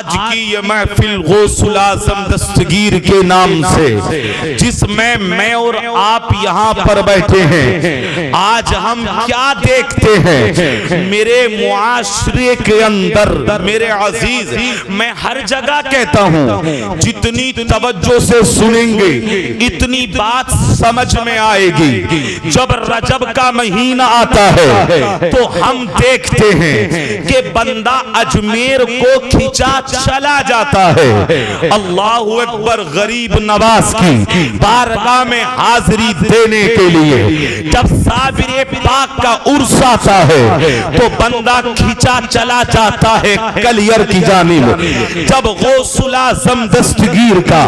आज की ये महफिल गौसुल आज़म दस्तगीर के नाम से, जिसमें मैं और आप यहाँ पर बैठे हैं, आज हम क्या देखते हैं मेरे मुआशरे के अंदर। मेरे अजीज, मैं हर जगह कहता हूँ, जितनी तवज्जो से सुनेंगे इतनी बात समझ में आएगी। जब रजब का महीना आता है तो हम देखते हैं कि बंदा अजमेर को खिंचा चला जाता है। अल्लाहु अकबर, गरीब नवाज की बारगाह में हाजिरी देने के लिए जब साबिर पाक का उर्स आता है तो बंदा खिंचा चला जाता है कलियर की जानिब। जब गौसुल आज़म दस्तगीर का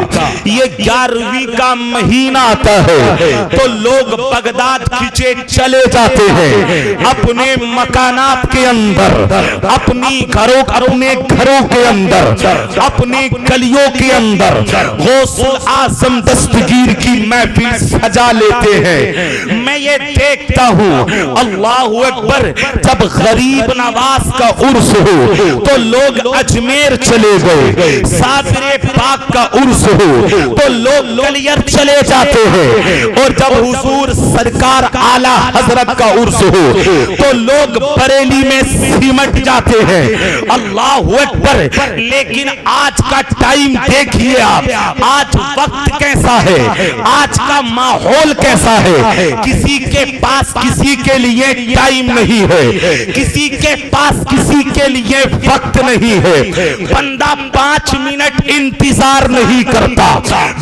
ये 11वीं का महीना आता है तो लोग बगदाद खिंचे चले जाते हैं अपने मकानात के अंदर, अपने घरों के अंदर, अपनी गलियों के अंदर गौसुल आज़म दस्तगीर की महफिल सजा लेते हैं। मैं ये देखता हूँ, अल्लाहु अकबर, जब गरीब नवाज का उर्स हो तो लोग अजमेर चले गए, साबिर पाक का उर्स हो तो लोग कलियर चले जाते हैं, और जब हुजूर सरकार आला हजरत का उर्स हो तो लोग बरेली में सिमट जाते हैं। अल्लाहु अकबर। लेकिन आज का टाइम देखिए आप, आज वक्त कैसा है, आज का माहौल कैसा है। किसी के पास किसी के लिए टाइम नहीं है, किसी के पास किसी के लिए वक्त नहीं है। बंदा 5 मिनट इंतजार नहीं करता,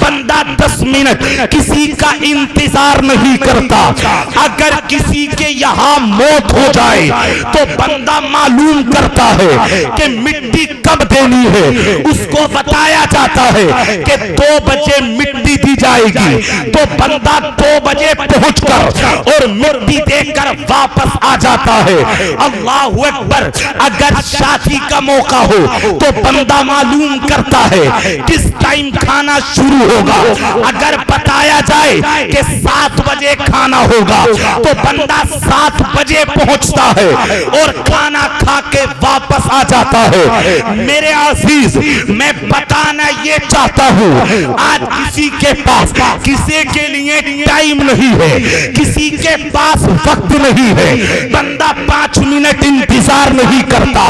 बंदा 10 मिनट किसी का इंतजार नहीं करता। अगर किसी के यहाँ मौत हो जाए तो बंदा मालूम करता है कि मिट्टी कब देनी है। उसको बताया जाता है कि 2 बजे मिट्टी दी जाएगी, तो बंदा 2 बजे पहुंचकर और मिट्टी देकर वापस आ जाता है। अल्लाहु अकबर। अगर शादी का मौका हो तो बंदा मालूम करता है किस टाइम खाना शुरू होगा। अगर बताया जाए कि 7 बजे खाना होगा तो बंदा 7 बजे पहुंचता है और खाना खा के वापस आ जाता है। मेरे अजीज, मैं बताना ये चाहता हूँ, आज किसी के पास किसी के लिए टाइम नहीं है, किसी के पास वक्त नहीं है। बंदा 5 मिनट इंतजार नहीं करता।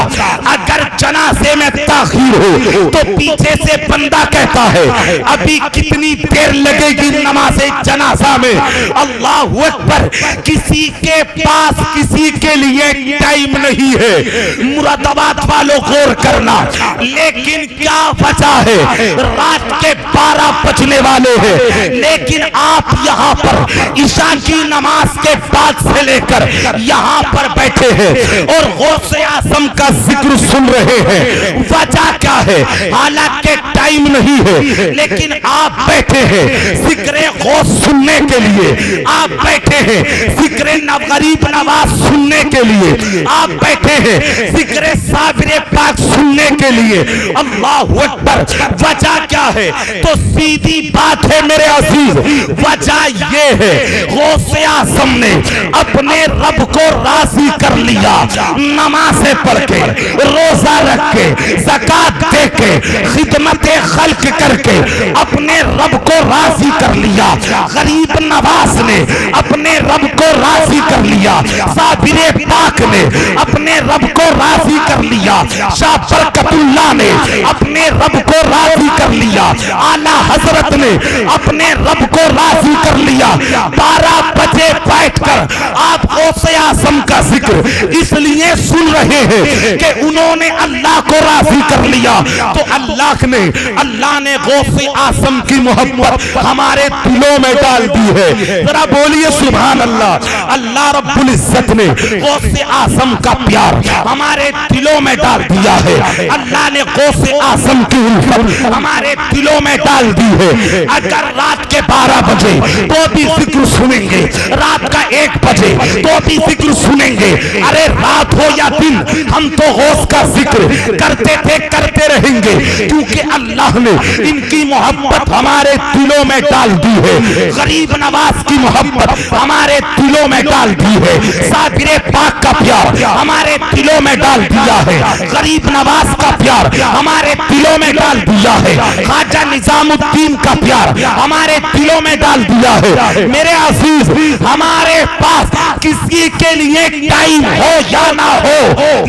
अगर जनाजे में ताखीर हो तो पीछे से बंदा कहता है अभी कितनी देर लगेगी नमाज़े जनाजा में। अल्लाहु अकबर। किसी के पास किसी के लिए टाइम नहीं है। मुरादाबाद वालों गौर करना, लेकिन क्या वजह है, रात के 12 बजने वाले हैं, लेकिन आप यहाँ पर ईशा की नमाज के बाद से लेकर यहाँ पर बैठे हैं और गौसे आज़म का जिक्र सुन रहे हैं। वजह क्या है? हालांकि टाइम नहीं है, लेकिन आप बैठे हैं जिक्र गौस सुनने के लिए, आप बैठे हैं जिक्र गरीब नवाज सुनने के लिए, आप बैठे हैं जिक्र साबिर पाक सुनने के लिए। अल्लाहु अकबर। वजह क्या है? तो सीधी बात है मेरे अजीज, वजह ये है गौसे आज़म ने अपने रब को राजी कर लिया। नमाज़ें पढ़ के, रोजा रख के, ज़कात दे के, खिदमत खल्क करके अपने रब को राजी कर लिया। गरीब नवाज ने अपने रब को राजी कर लिया। साबिर पाक ने अपने रब को राजी कर लिया। शाह बरकतुल्लाह ने अपने रब को राजी कर लिया। आला हजरत ने अपने रब को राजी कर लिया। 12 बजे बैठकर आप गौसे आज़म का जिक्र इसलिए सुन रहे हैं कि उन्होंने अल्लाह को राजी कर लिया। तो अल्लाह ने गौसे आज़म की मोहब्बत हमारे दिलों में डाल दी है। जरा बोलिए सुभान अल्लाह। अल्लाह रब्बुल इज्जत ने गौसे आज़म का प्यार हमारे दिलों में डाल दिया है। अल्लाह ने गौसे आज़म की उल्फत हमारे दिलों में डाल दी है। अगर रात के 12 बजे तो भी जिक्र सुनेंगे, रात का 1 बजे तो भी जिक्र सुनेंगे। अरे रात हो या दिन, हम तो गौस का जिक्र करते थे, करते रहेंगे, क्योंकि अल्लाह ने इनकी मोहब्बत हमारे दिलों में डाल दी है। गरीब नवाज की मोहब्बत हमारे दिलों में डाल दी है। साबिर पाक का प्यार हमारे दिलों में डाल दिया है। गरीब नवाज का प्यार हमारे दिलों में डाल दिया है। ख्वाजा निजामुद्दीन का प्यार हमारे दिलों में डाल दिया है। मेरे अजीज, हमारे पास किसी के लिए टाइम हो या ना हो,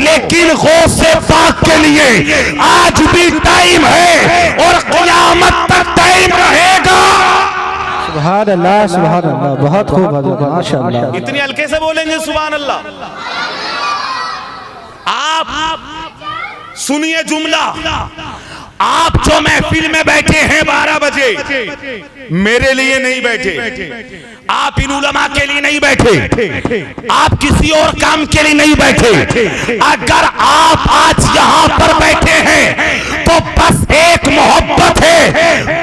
लेकिन गौसे पाक के लिए आज भी टाइम है और क़यामत तक टाइम रहेगा। सुभान अल्लाह, सुभान अल्लाह, बहुत खूब हज़रत, माशाअल्लाह। इतनी हल्के से बोलेंगे सुभान अल्लाह। आप सुनिए जुमला, आप जो महफिल में बैठे हैं 12 बजे, मेरे लिए नहीं बैठे, आप इन उलमा के लिए नहीं बैठे, आप किसी और काम के लिए नहीं बैठे। अगर आप आज यहाँ पर बैठे हैं तो बस एक मोहब्बत है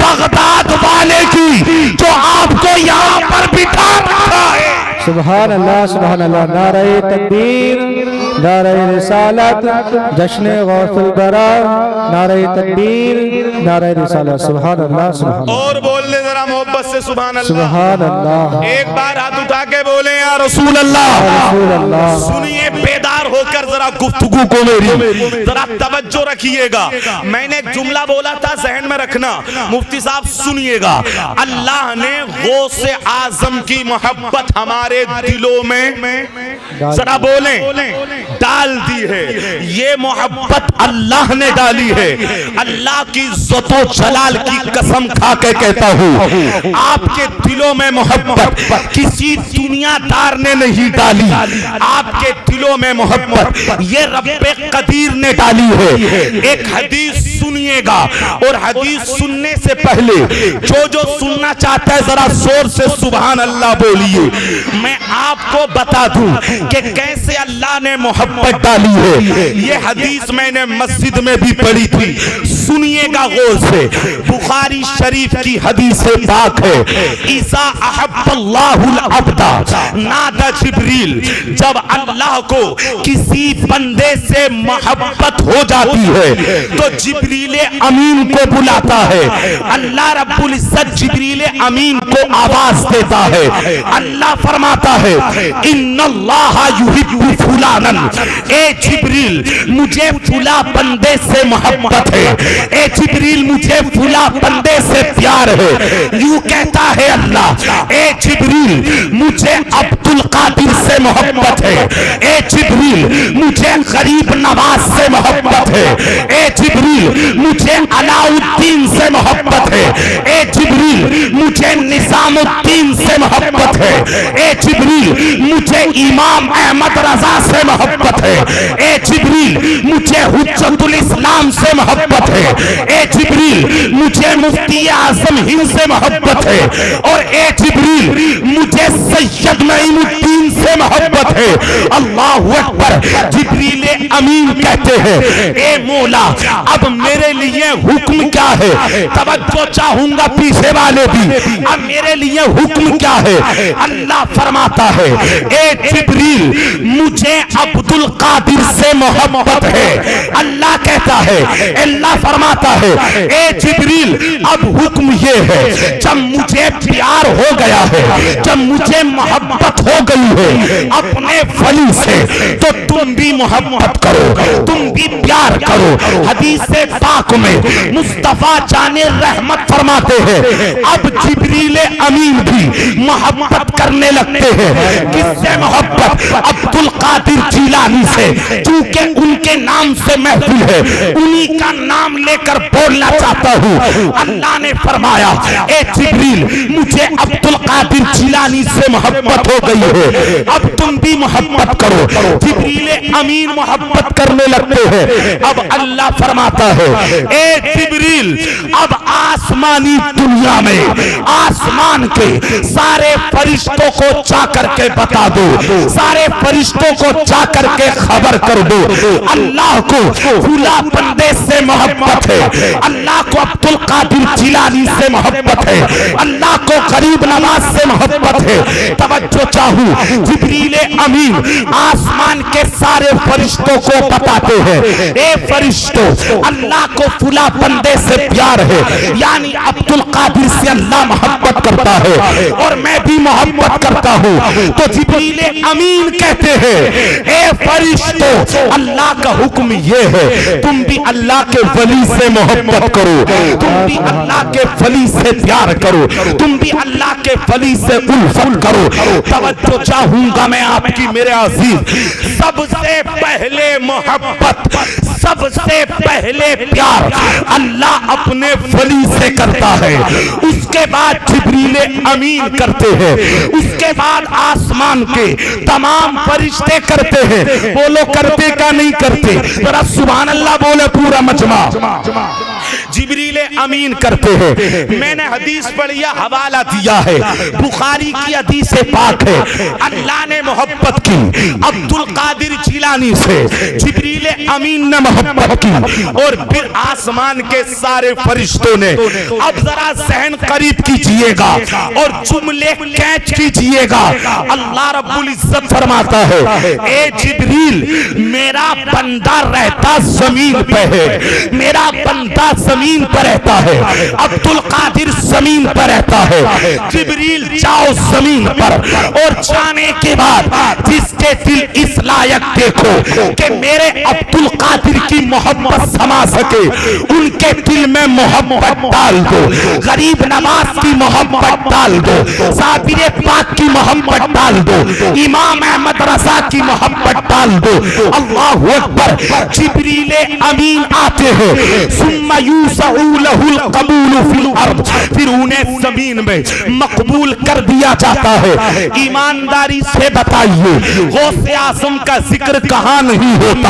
बगदाद वाले की, जो आपको यहाँ पर बिठा रखा है। सुभान अल्लाह, सुभान अल्लाह। नारे तकबीर, नारे रिसालत, जश्न गौसुल बरा, नारे तकबीर, नारे रिसालत। सुभान अल्लाह, सुभान अल्लाह। और बोलने जरा मोहब्बत से सुभान अल्लाह, सुभान अल्लाह। एक बार हाथ उठा के बोले या रसूल अल्लाह। रसूल अल्लाह। सुनिए, बेदार होकर जरा गुफ्तगू को मेरी जरा तवज्जो रखिएगा। मैंने एक जुमला बोला था, जहन में रखना। मुफ्ती साहब सुनिएगा, अल्लाह ने गौसे आजम की मोहब्बत हमारे दिलों में जरा बोलें डाल दी है। ये मोहब्बत अल्लाह ने डाली है। अल्लाह की इज्जतो जलाल की कसम खा के कहता हूँ, आपके दिलों में मोहब्बत किसी दुनियादार ने नहीं डाली, आपके दिलों में मोहब्बत ये रब्बे कदीर ने डाली है। एक हदीस सुनिएगा, और हदीस सुनने से पहले जो सुनना चाहता है जरा जोर से सुभान अल्लाह बोलिए। मैं आपको बता दूं कि कैसे अल्लाह ने मोहब्बत डाली है। ये हदीस मैंने मस्जिद में भी पढ़ी थी, सुनिएगा गौर से। बुखारी शरीफ की हदीस पाक है, इज़ा अहब्बल्लाहुल अब्दा नादा जिब्रील, जब अल्लाह को किसी बंदे से मोहब्बत हो जाती है तो जिब्रील अमीन को बुलाता है। अल्लाह रब्बुल इज्जत जिब्रील अमीन को आवाज देता है। अल्लाह फरमाता है, इन्नल्लाह युहिब्बु फुलानन, ए जिब्रील मुझे फुला बंदे से मोहब्बत है, ए जिब्रील मुझे फुला बंदे से प्यार है। यूं कहता है अल्लाह, ए जिब्रील मुझे अब्दुल कादिर से मोहब्बत है, ए जिब्रील मुझे गरीब नवाज से मोहब्बत है, ए जिब्रील मुझे अलाउद्दीन से मोहब्बत है, ए जिब्रील मुझे निजामुद्दीन से मोहब्बत है, ए जिब्रील मुझे इमाम अहमद रजा से मोहब्बत है, ए जिब्रील मुझे हुज्जतुल इस्लाम से मोहब्बत है, ए जिब्रील मुझे मुफ्ती आजम हिंद से मोहब्बत है, और ए जिब्रील मुझे सैयद नईमुद्दीन से मोहब्बत है। अल्लाहु अकबर। जिब्रील अमीन कहते हैं, ए मौला अब मेरे लिए हुक्म क्या है? तवज्जो चाहूंगा पीछे वाले भी, अब मेरे लिए हुक्म क्या है? अल्लाह फरमाता है, ए जिब्रील मुझे अब्दुल कादिर से मोहब्बत है। अल्लाह कहता है, अल्लाह फरमाता है, ए जिब्रील अब हुक्म ये है, जब मुझे प्यार हो गया है, जब मुझे मोहब्बत हो गई है अपने वली से, तो तुम भी मोहब्बत करो, तुम भी प्यार करो। हदीस पाक में मुस्तफा जाने रहमत फरमाते हैं, अब जिब्रील अमीन भी मोहब्बत करने लगते हैं। किससे मोहब्बत? अब्दुल कादिर जिलानी से, क्योंकि उनके नाम से महफिल है, उन्हीं का नाम लेकर बोलना चाहता हूँ। अल्लाह ने फरमाया, ए जिब्रील मुझे अब्दुल कादिर जिलानी से मोहब्बत हो गई है, अब तुम भी मोहब्बत करो। जिब्रील अमीन मोहब्बत करने लगते हैं। अब अल्लाह फरमाता है, ए जिब्रील अब आसमानी दुनिया में आसमान के सारे फरिश्तों को जा करके बता दो, सारे फरिश्तों को जा करके खबर कर दो, अल्लाह को फुला बंदे से मोहब्बत है, अल्लाह को अब्दुल कादिर जिलानी से मोहब्बत है, अल्लाह को गरीब नवाज से मोहब्बत है। तवज्जो चाहूं, जिब्रील अमीन आसमान के सारे फरिश्तों को बताते हैं, ए फरिश्तों अल्लाह को फुला बंदे से प्यार है, यानी अब्दुल कादिर जिससे अल्लाह मोहब्बत करता है और मैं भी मोहब्बत करता हूँ। तो जिब्रील अमीन कहते हैं, ए फरिश्तों, अल्लाह का हुक्म ये है तुम भी अल्लाह के वली से मोहब्बत करो, तुम भी अल्लाह के वली से प्यार करो, तुम भी अल्लाह के वली से उल्फत करो। तवज्जो चाहूंगा मैं आपकी मेरे अजीज, सबसे पहले मोहब्बत, सबसे पहले प्यार अल्लाह अपने वली से करता है, उसके बाद जिब्रील अमीन करते हैं, उसके बाद आसमान के तमाम फरिश्ते करते हैं। बोलो करते का नहीं करते, जरा सुभान अल्लाह बोले पूरा मजमा। जिब्रील अमीन करते हैं। मैंने हदीस पढ़ी, हवाला दिया है, बुखारी की हदीस पाक है। अल्लाह ने मोहब्बत की अब्दुल कादिर जिलानी से, जिब्रील अमीन ने मोहब्बत की और फिर आसमान के सारे फरिश्तों ने। अब जरा सहन करीब कीजिएगा और जुमले कैच कीजिएगा। अल्लाह रब्बुल इज्जत फरमाता है, ए जिब्रील, मेरा बंदा रहता जमीन पे है, मेरा बंदा जमीन पर रहता है, अब्दुल कादिर जमीन पर रहता है। जिब्रील जाओ जमीन पर, और जाने के बाद जिसके दिल इस लायक देखो कि मेरे अब्दुल कादिर की मोहब्बत समा सके, उनके दिल में मोहब्बत डाल दो, गरीब नवाज की मोहब्बत डाल दो, साबिर पाक की मोहब्बत डाल दो, इमाम अहमद रजा की मोहब्बत डाल दो। अल्लाहु अकबर। जिब्रील अमीन आते हैं, सुम्मा यूसऊ लहुल कबूल फिल अर्द, फिर उन्हें जमीन में मकबूल कर दिया जाता है। ईमानदारी से बताइए, गौसे आजम का जिक्र कहाँ नहीं होता?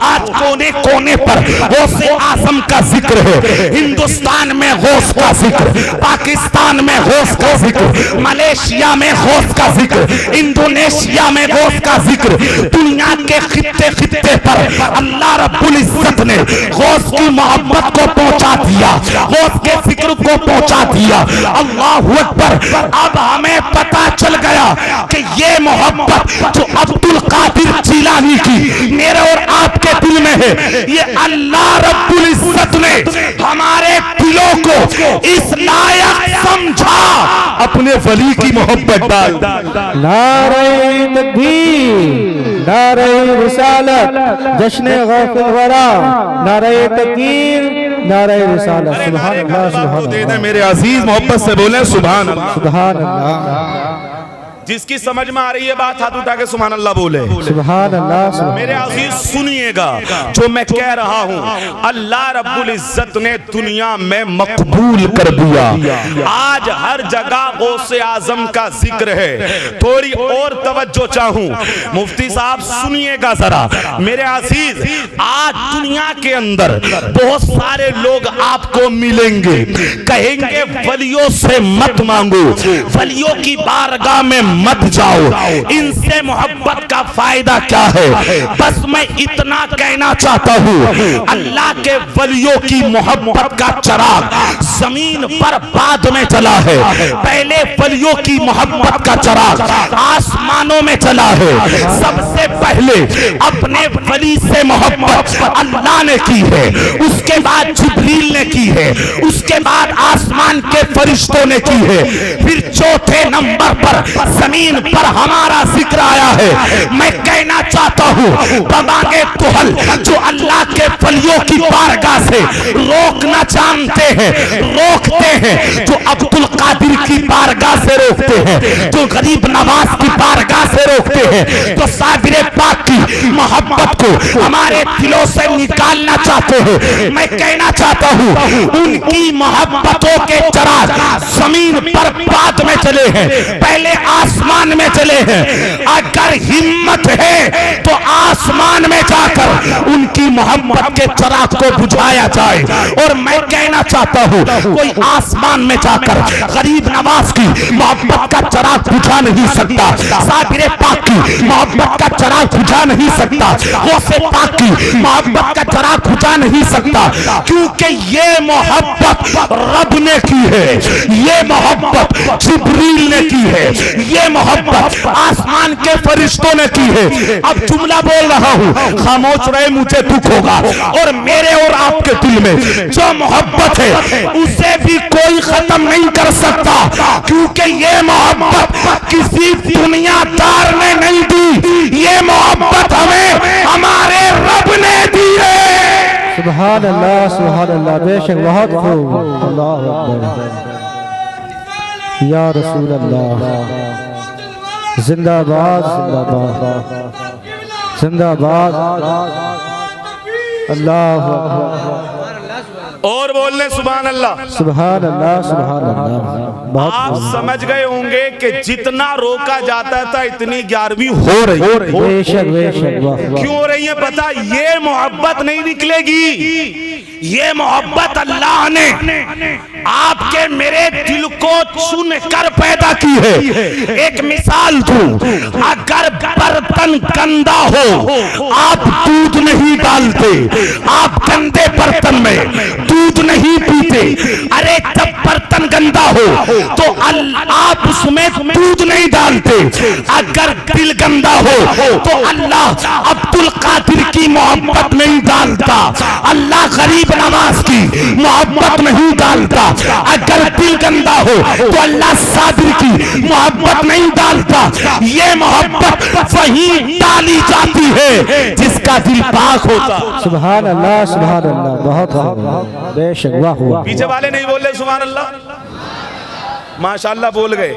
आज कोने कोने पर गौसे आजम का जिक्र है। हिंदुस्तान में गौस का जिक्र, पाकिस्तान में गौस का जिक्र, मलेशिया में गौस का जिक्र, इंडोनेशिया में गौस का जिक्र। दुनिया के खित्ते खित्ते पर अल्लाह रब्बुल इज्जत ने गौस की मोहब्बत को पहुंचा दिया, गौस के जिक्र को पहुंचा दिया। अल्लाहु अकबर। अब हमें पता चल गया कि ये मोहब्बत जो अब्दुल कादिर जिलानी की मेरे और आपके दिल में है, ये अल्लाह रब्बुल इज्जत ने हमारे दिलों को इस लायक समझा, अपने वली की मोहब्बत डाल। नारे तकबीर, नारे रिसालत, जश्न गौसुल वरा, नारे तकबीर, नारे रिसालत। सुभान अल्लाह, सुभान अल्लाह। मेरे अजीज मोहब्बत से बोले सुभान अल्लाह, सुभान अल्लाह। जिसकी समझ में आ रही है बात हाथ उठा के सुभान अल्लाह बोले। सुभान अल्लाह। मेरे अजीज सुनिएगा जो मैं कह रहा हूँ, अल्लाह रब्बुल इज्जत ने दुनिया में मकबूल कर दिया। आज हर जगह गौसे आजम का जिक्र है। थोड़ी और तवज्जो चाहूँ, मुफ्ती साहब सुनिएगा जरा। मेरे अजीज, आज दुनिया के अंदर बहुत सारे लोग आपको मिलेंगे, कहेंगे वलियों से मत मांगो, वलियों की बारगाह में मत जाओ, इनसे मोहब्बत का फायदा क्या है? बस मैं इतना कहना चाहता हूँ, अल्लाह के वलियों की मोहब्बत का चिराग जमीन पर बाद में चला है, पहले वलियों की मोहब्बत का चिराग आसमानों में चला है। सबसे पहले अपने वली से मोहब्बत अल्लाह ने की है, उसके बाद जिब्रील ने की है, उसके बाद आसमान के फरिश्तों ने की है, फिर चौथे नंबर पर जमीन पर हमारा जिक्र आया है। मैं कहना चाहता हूँ, बबागे तुहल जो अल्लाह के वलियों की बारगाह से रोकना जानते हैं, रोकते हैं, जो अब्दुल कादिर की बारगाह से रोकते हैं, जो गरीब नवाज की बारगाह से रोकते हैं, तो साबिर पाक की मोहब्बत को हमारे दिलों से निकालना चाहते हैं। मैं कहना चाहता हूँ, उनकी मोहब्बतों के चिराग जमीन पर बाद में चले हैं, पहले आसमान में चले हैं। अगर हिम्मत है तो आसमान में जाकर उनकी मोहब्बत के चिराग को बुझाया जाए। और मैं कहना चाहता हूँ, कोई आसमान में जाकर गरीब नवाज की मोहब्बत का चिराग बुझा नहीं सकता, साबिर पाक की मोहब्बत का चराग बुझा नहीं सकता, गौसे पाक की मोहब्बत का चराग बुझा नहीं सकता, क्योंकि ये मोहब्बत रब ने की है, ये मोहब्बत जिब्रील ने की है, ये मोहब्बत आसमान के फरिश्तों ने की है। अब जुमला बोल रहा हूं, खामोश रहे, मुझे दुख होगा। और मेरे और आपके दिल में जो मोहब्बत है उसे भी कोई खत्म नहीं कर सकता, क्योंकि ये मोहब्बत किसी दुनियादार ने नहीं दी, ये मोहब्बत हमें हमारे रब ने दी है। सुभान अल्लाह, बेशक बहुत खूब। अल्लाह अकबर, या रसूल अल्लाह, जिंदाबाद जिंदाबाद जिंदाबाद, अल्लाह और बोलने सुभान अल्लाह, सुभान अल्लाह, सुभान अल्लाह। आप समझ गए होंगे कि जितना रोका जाता था इतनी 11वीं हो रही। बेशक बेशक, क्यों हो रही है पता? ये मोहब्बत नहीं निकलेगी, ये मोहब्बत अल्लाह ने आपके मेरे दिल को चुन कर पैदा की है। एक मिसाल दूं, अगर बर्तन गंदा हो, आप दूध नहीं डालते, आप गंदे बर्तन में दूध नहीं पीते। अरे जब बर्तन गंदा हो तो आप उसमें दूध नहीं डालते। अगर दिल गंदा हो तो अल्लाह अब्दुल कादिर की मोहब्बत नहीं डालता, अल्लाह गरीब नवाज की मोहब्बत नहीं डालता। अगर दिल गंदा हो तो अल्लाह साबिर की मोहब्बत नहीं डालता। ये मोहब्बत वही डाली जाती है जिसका दिल पाक होता। सुभान अल्लाह, सुभान अल्लाह, बहुत बेशक, वाह। पीछे वाले नहीं बोल रहे सुभान अल्लाह, माशाअल्लाह बोल गए।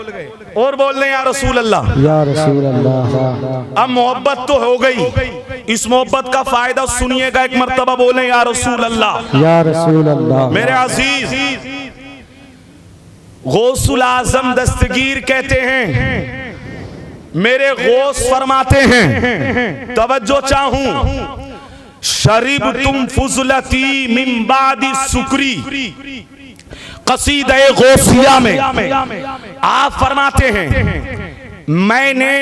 और बोल रहे या रसूल अल्लाह, या रसूल अल्लाह। अब मोहब्बत तो हो गई, इस मोहब्बत का फायदा सुनिएगा, एक मर्तबा बोले या रसूल अल्लाह, या रसूल अल्लाह। मेरे अजीज, गौसुल आजम दस्तगीर कहते हैं, मेरे गौस फरमाते हैं, तवज्जो चाहूं, शरीब तुम फुजलती मिन बादी सुकरी, कसीदे गौसिया में आप फरमाते हैं, मैंने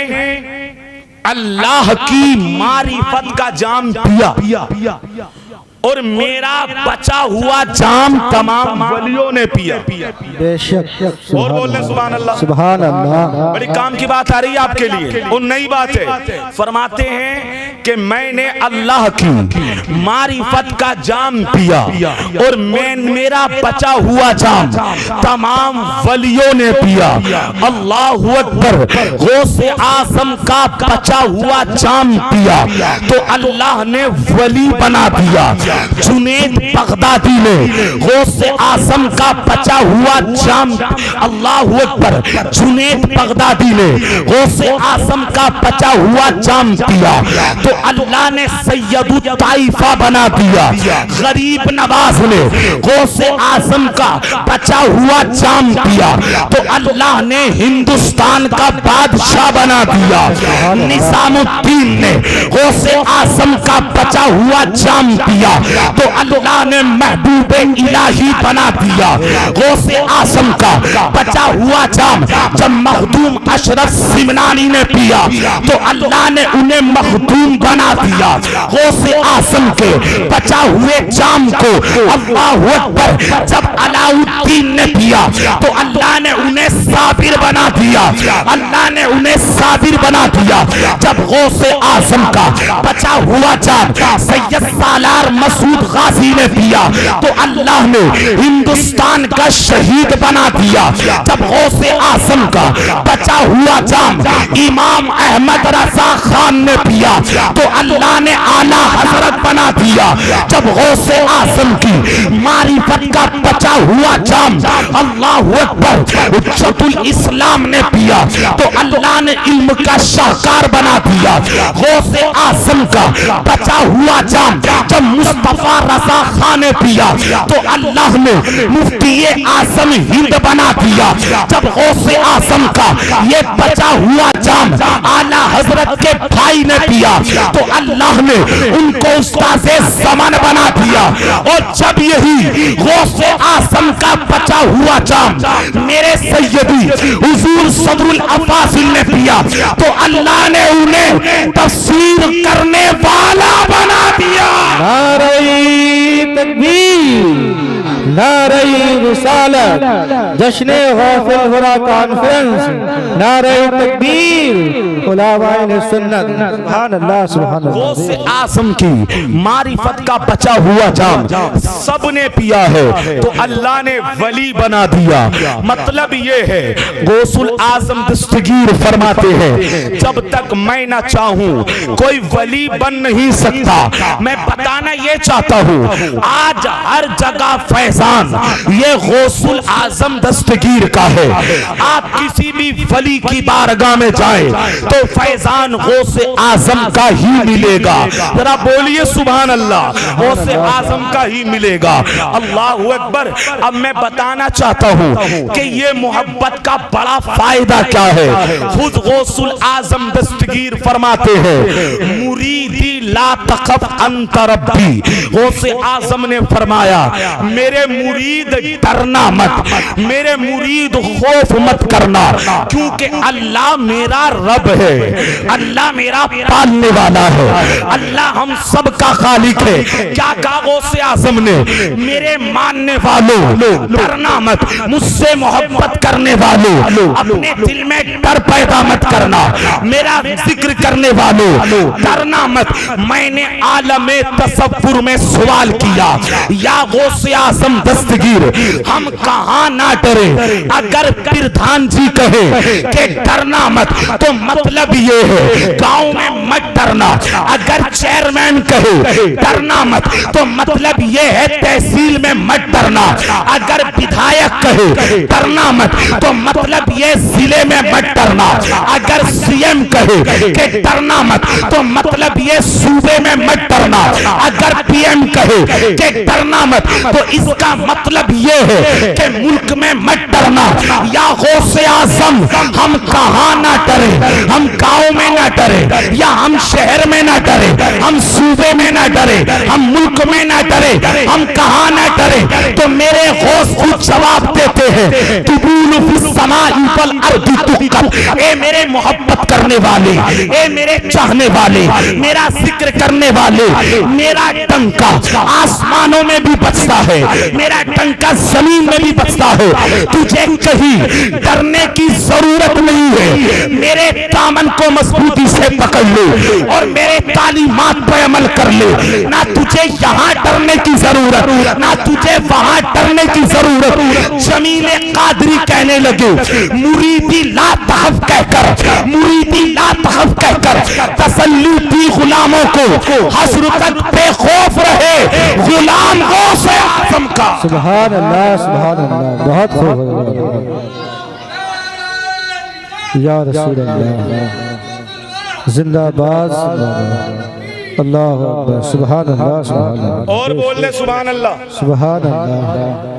अल्लाह की मारिफत का जाम पिया और मेरा बचा हुआ जाम तमाम वलियों ने पिया। बेशक। और बोलने सुभान अल्लाह, सुभान अल्लाह। बड़ी काम की बात आ रही है आपके लिए, और नई बात है। फरमाते हैं कि मैंने अल्लाह की मारिफत का जाम पिया और मेरा बचा हुआ जाम तमाम वलियों ने पिया। अल्लाहु अकबर। गौसे आजम का बचा हुआ जाम पिया तो अल्लाह ने वली बना दिया। जुनैद बगदादी ने गौसे आजम का बचा हुआ जाम, अल्लाहु अकबर, जुनैद बगदादी ने गौसे आजम का बचा हुआ जाम पिया तो अल्लाह ने सैयदुत ताइफा बना दिया। गरीब नवाज ने गौसे आजम का बचा हुआ जाम पिया तो अल्लाह ने हिंदुस्तान का बादशाह बना दिया। निजामुद्दीन ने गौसे आजम का बचा हुआ जाम पिया तो अल्लाह ने महबूब इलाही बना दिया। गौसे आजम का बचा हुआ जाम जब मखदूम अशरफ सिमनानी ने पिया तो अल्लाह ने उन्हें मखदूम बना दिया। गौसे आजम के बचा हुए जाम को अल्लाहु अकबर जब अलाउद्दीन ने पिया तो अल्लाह ने उन्हें साबिर बना दिया। अल्लाह ने उन्हें साबिर बना दिया। जब गौसे आजम का बचा हुआ जाम सैयद सालार मसूद गाजी ने पिया तो अल्लाह ने हिंदुस्तान का शहीद बना दिया। जब गौसे आजम का बचा हुआ जाम इमाम अहमद रजा खान ने पिया तो अल्लाह ने आला हजरत बना दिया। जब गौसे आजम की मारिफत का बचा हुआ जाम अल्लाहु अकबर उज्जतुल इस्लाम ने पिया तो अल्लाह ने इल्म का शाहकार बना दिया। गौसे आजम का बचा हुआ जाम जब मुस्तफा रजा खान ने पिया तो अल्लाह ने मुफ्ती आजम हिंद बना दिया। जब गौसे आजम का ये बचा हुआ जाम आला हजरत के भाई ने पिया तो अल्लाह ने उनको उस्ताज़े ज़मान बना दिया। और जब यही गौसे आजम का बचा हुआ जाम मेरे सैयदी हुजूर सदरुल अफाजिल ने पिया तो अल्लाह ने उन्हें तफसीर करने वाला बना दिया। नारे तकबीर, नारे रिसालत, जश्न गौसुल बरा कॉन्फ्रेंस, नारे तकबीर, उलमाए सुन्नत। सुभान अल्लाह, सुभान अल्लाह। गौसे आजम की मारिफत का बचा हुआ जाम सबने पिया है तो अल्लाह ने वली बना दिया। मतलब ये है गौसुल आजम दस्तगीर फरमाते हैं जब तक मैं ना चाहूं कोई वली बन नहीं सकता। मैं बताना ये चाहता हूं आज हर जगह फैजान ये गौसुल आजम दस्तगीर का है। आप किसी भी वली की बारगाह में जाएं तो फैजान गौसे आजम का ही मिलेगा। जरा बोलिए सुभान अल्लाह, गौसे आजम का ही मिलेगा। अल्लाहु अकबर। अब मैं बताना चाहता हूं कि ये मोहब्बत का बड़ा फायदा क्या है। खुद गौसुल आजम दस्तगीर फरमाते हैं मुरीदी ला तखफ अंत रब्बी। गौसे आजम ने फरमाया मेरे मुरीद डरना मत, मेरे मुरीद खौफ मत करना, क्योंकि अल्लाह मेरा रब है, अल्लाह मेरा पालने वाला है, अल्लाह हम सब का खालिक है। क्या कहा गौसे आजम ने, मेरे मानने वालों डरना मत, मुझसे मोहब्बत करने वालों अपने दिल में डर पैदा मत करना, मेरा जिक्र करने वालों डरना मत। मैंने आलमे तसव्वुर में सवाल किया या गौसे आजम दस्तगीर हम कहां ना डरे। अगर प्रधान जी कहे कि डरना मत तो मतलब ये है गांव में मत डरना। अगर चेयरमैन कहे डरना मत तो मतलब ये है तहसील में मत डरना। अगर विधायक कहे डरना मत तो मतलब ये जिले में मत डरना। अगर सीएम कहे कि डरना मत तो मतलब ये सूबे में मत डरना। अगर पीएम कहे कि डरना मत तो इसका मतलब ये है कि मुल्क में मत डरना। या गौसे आजम हम कहां ना डरे, हम गांव में ना डरे, या हम शहर में ना डरे, हम सूबे में ना डरे, हम मुल्क में ना डरे, हम कहां ना डरे। तो मेरे गौस खुद जवाब देते हैं तुबूलु फिस समाई वल अर्दी तुक़ब। ए मेरे मोहब्बत करने वाले, ए मेरे चाहने वाले, मेरा जिक्र करने वाले, मेरा डंका आसमानों में भी बजता है, मेरा डंका जमीन में भी बजता है। तुझे कहीं डरने की जरूरत नहीं है। मेरे दामन को मजबूती से पकड़ ले और मेरे तालीमात पर अमल कर ले। ना तुझे यहाँ डरने की जरूरत, ना तुझे वहां डरने की जरूरत। जमीले कादरी कहने लगे मुरीदी ला तखफ कहकर, मुरीदी ला तखफ कहकर तसल्ली दी गुलामों को हश्र तक बेखौफ रहे गुलाम गौसे आजम का। सुभान अल्लाह, सुभान अल्लाह, बहुत खूब या रसूल अल्लाह, जिंदाबाद, अल्लाह अकबर, सुभान अल्लाह, सुभान अल्लाह। और बोल ले सुभान अल्लाह, सुभान अल्लाह।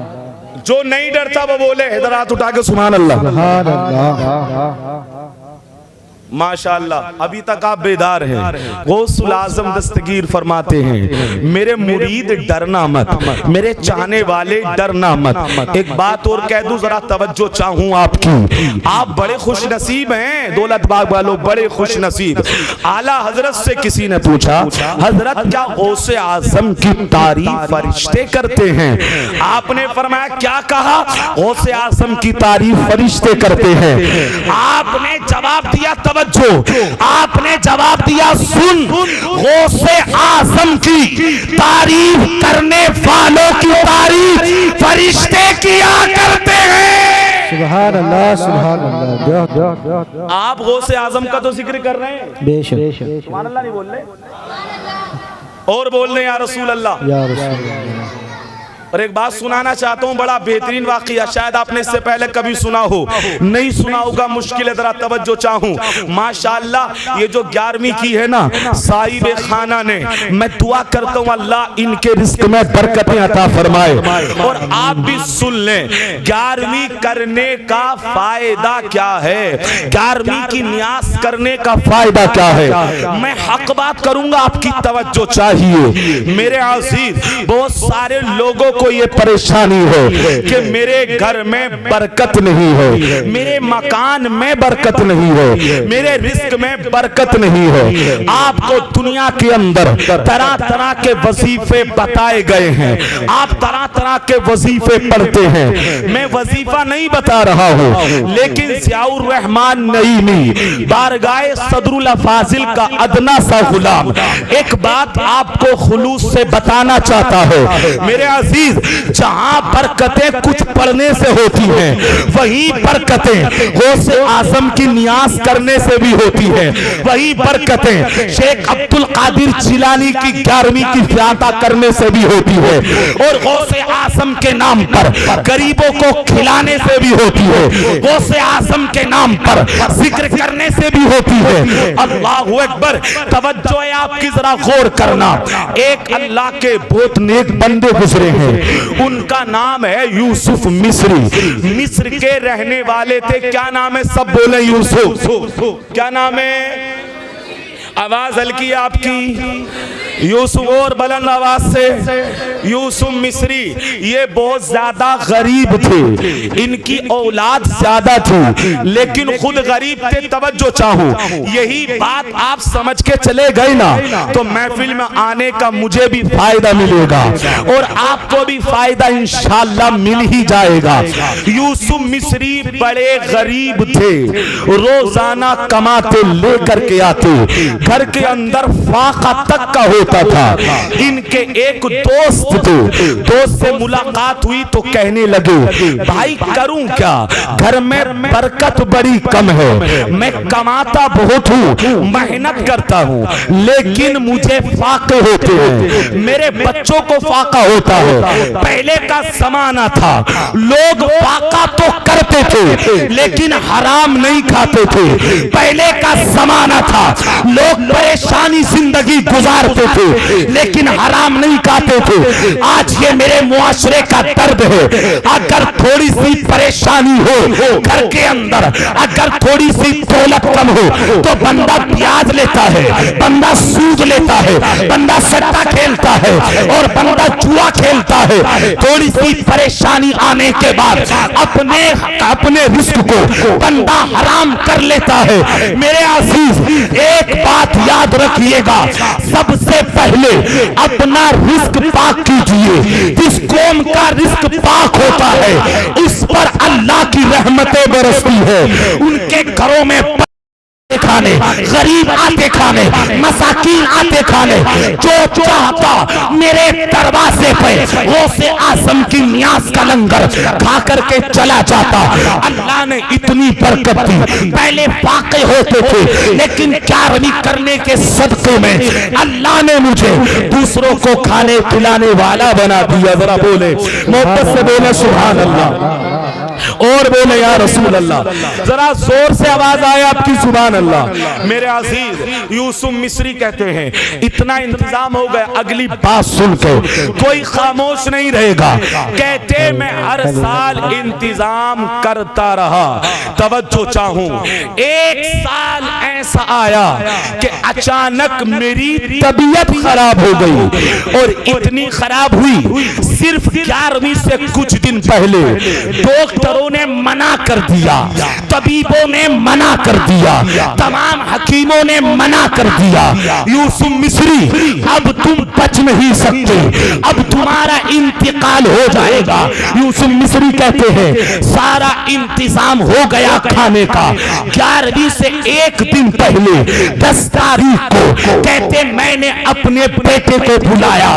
जो नहीं डरता वो बोले इधर हाथ उठा के सुभान अल्लाह, सुभान अल्लाह। माशाअल्लाह। अभी तक आप बेदार हैं। गौसुल आजम दस्तगीर फरमाते हैं मेरे मुरीद डरना मत, मेरे चाहने वाले डरना मत। एक बात और कह दूं, जरा तवज्जो चाहूं आपकी। आप बड़े खुश नसीब हैं दौलत बाग वालों, बड़े खुश नसीब। आला हजरत से किसी ने पूछा हजरत क्या गौसे आजम की तारीफ फरिश्ते करते हैं? आपने फरमाया क्या कहा? गौसे आजम की तारीफ फरिश्ते करते हैं। आपने जवाब दिया आपने जवाब दिया सुन, गौसे आजम की तारीफ करने वालों की तारीफ फरिश्ते किया करते हैं। सुभान अल्लाह, सुभान अल्लाह। आप गौसे आजम का तो जिक्र कर रहे हैं, बेशक सुभान अल्लाह नहीं बोल रहे और बोल रहे या रसूल अल्लाह, या रसूल अल्लाह। और एक बात सुनाना चाहता हूँ, बड़ा बेहतरीन वाकया, शायद आपने इससे पहले कभी सुना हो, नहीं सुना होगा, मुश्किल है, जरा तवज्जो चाहूँ। माशाअल्लाह ये जो 11वीं की है ना साहिब खाना ने, मैं दुआ करता हूँ अल्लाह इनके रिस्क में बरकतें अता फरमाए। और आप भी सुन लें 11वीं करने का फायदा क्या है, 11वीं की न्यास करने का फायदा क्या है। मैं हक बात करूंगा, आपकी तवज्जो चाहिए मेरे अजीज। बहुत सारे लोगों को ये परेशानी हो कि मेरे घर में बरकत नहीं हो, मेरे मकान में बरकत नहीं हो, मेरे रिस्क में बरकत नहीं हो। आपको दुनिया के अंदर तरह तरह के वजीफे बताए गए हैं, आप तरह तरह के वजीफे पढ़ते हैं। मैं वजीफा नहीं बता रहा हूं, लेकिन ज़ियाउर रहमान नईमी बारगाए सदरुल अफाजिल का अदना सा गुलाम एक बात आपको खुलूस से बताना चाहता है। मेरे अजीज, जहां बरकतें कुछ पढ़ने से होती हैं, वही बरकतें गौसे आजम की नियाज करने से भी होती है, वही बरकतें शेख अब्दुल कादिर जिलानी की 11वीं की ज़ियादा करने से भी होती है, और गौसे आजम के नाम पर गरीबों को खिलाने से भी होती है, गौसे आजम के नाम पर जिक्र करने से भी होती है। अल्लाहु अकबर। तवज्जो है आपकी, जरा गौर करना। एक अल्लाह के बहुत नेक बंदे गुजरे हैं, उनका नाम है यूसुफ मिस्री। मिस्र के रहने वाले थे। क्या नाम है? सब बोले यूसुफ। क्या नाम है? आवाज हल्की है आपकी। यूसुफ और बुलंद आवाज से। यूसुफ मिस्री ये बहुत ज्यादा गरीब थे, इनकी औलाद ज्यादा थी, लेकिन खुद गरीब थे। तवज्जो चाहूं, यही बात आप समझ के चले गए ना, तो महफिल में आने का मुझे भी फायदा मिलेगा और आपको भी फायदा इंशाअल्लाह मिल ही जाएगा। यूसुफ मिस्री बड़े गरीब थे, रोजाना कमाते लेकर के आते, घर के अंदर फाका तक का होता था। इनके एक दोस्त थे, दोस्त से मुलाकात हुई तो कहने लगे, भाई करूं क्या, घर में बरकत बड़ी कम है, मैं कमाता बहुत हूं, मेहनत करता हूं, लेकिन मुझे फाके होते हैं, मेरे बच्चों को फाका होता है। पहले का जमाना था, लोग फाका तो करते थे लेकिन हराम नहीं खाते थे। पहले का जमाना था, लोग परेशानी जिंदगी गुजारते थे लेकिन हराम नहीं खाते थे। आज ये मेरे मुआशरे का दर्द है। अगर थोड़ी सी परेशानी हो घर के अंदर, अगर थोड़ी सी दौलत कम हो तो बंदा प्याज लेता है, बंदा सूद लेता है, बंदा सट्टा खेलता है और बंदा जुआ खेलता है। थोड़ी सी परेशानी आने के बाद अपने रिस्क को बंदा हराम कर लेता है। मेरे अजीज, एक बात याद रखिएगा, सबसे पहले अपना रिस्क पाक कीजिए। जिस कौम का रिस्क पाक होता है उस पर अल्लाह की रहमतें बरसती है। उनके घरों में खाने, गरीब आते खाने, मसाकीन आते खाने, जो चाहता मेरे दरवाजे पे गौसे आजम की नियाज का लंगर खा करके चला जाता। अल्लाह ने इतनी बरकत दी। पहले फाके होते थे लेकिन 11वीं करने के सदके में अल्लाह ने मुझे दूसरों को खाने पिलाने वाला बना दिया। जरा बोले, मोहब्बत से बोले सुभान अल्लाह, और बोले या रसूल अल्लाह। जरा जोर से आवाज आए आपकी, सुभान अल्लाह। मेरे अजीज, यूसुफ मिस्री कहते हैं, इतना इंतजाम हो गया, अगली बात सुन के कोई खामोश नहीं रहेगा। कहते मैं हर साल इंतजाम करता रहा। तवज्जो चाहूं, एक साल ऐसा आया कि अचानक मेरी तबीयत खराब हो गई, और इतनी खराब हुई, सिर्फ 11वीं से कुछ दिन पहले डॉक्टरों ने मना कर दिया, तबीबों ने मना कर दिया, तमाम हकीमों ने मना कर दिया, यूसुफ मिस्री अब तुम बच नहीं सकते, अब तुम्हारा इंतकाल हो जाएगा। यूसुफ मिस्री कहते हैं, सारा इंतजाम हो गया खाने का। 11वीं से एक दिन पहले 10 तारीख को कहते मैंने अपने बेटे को बुलाया,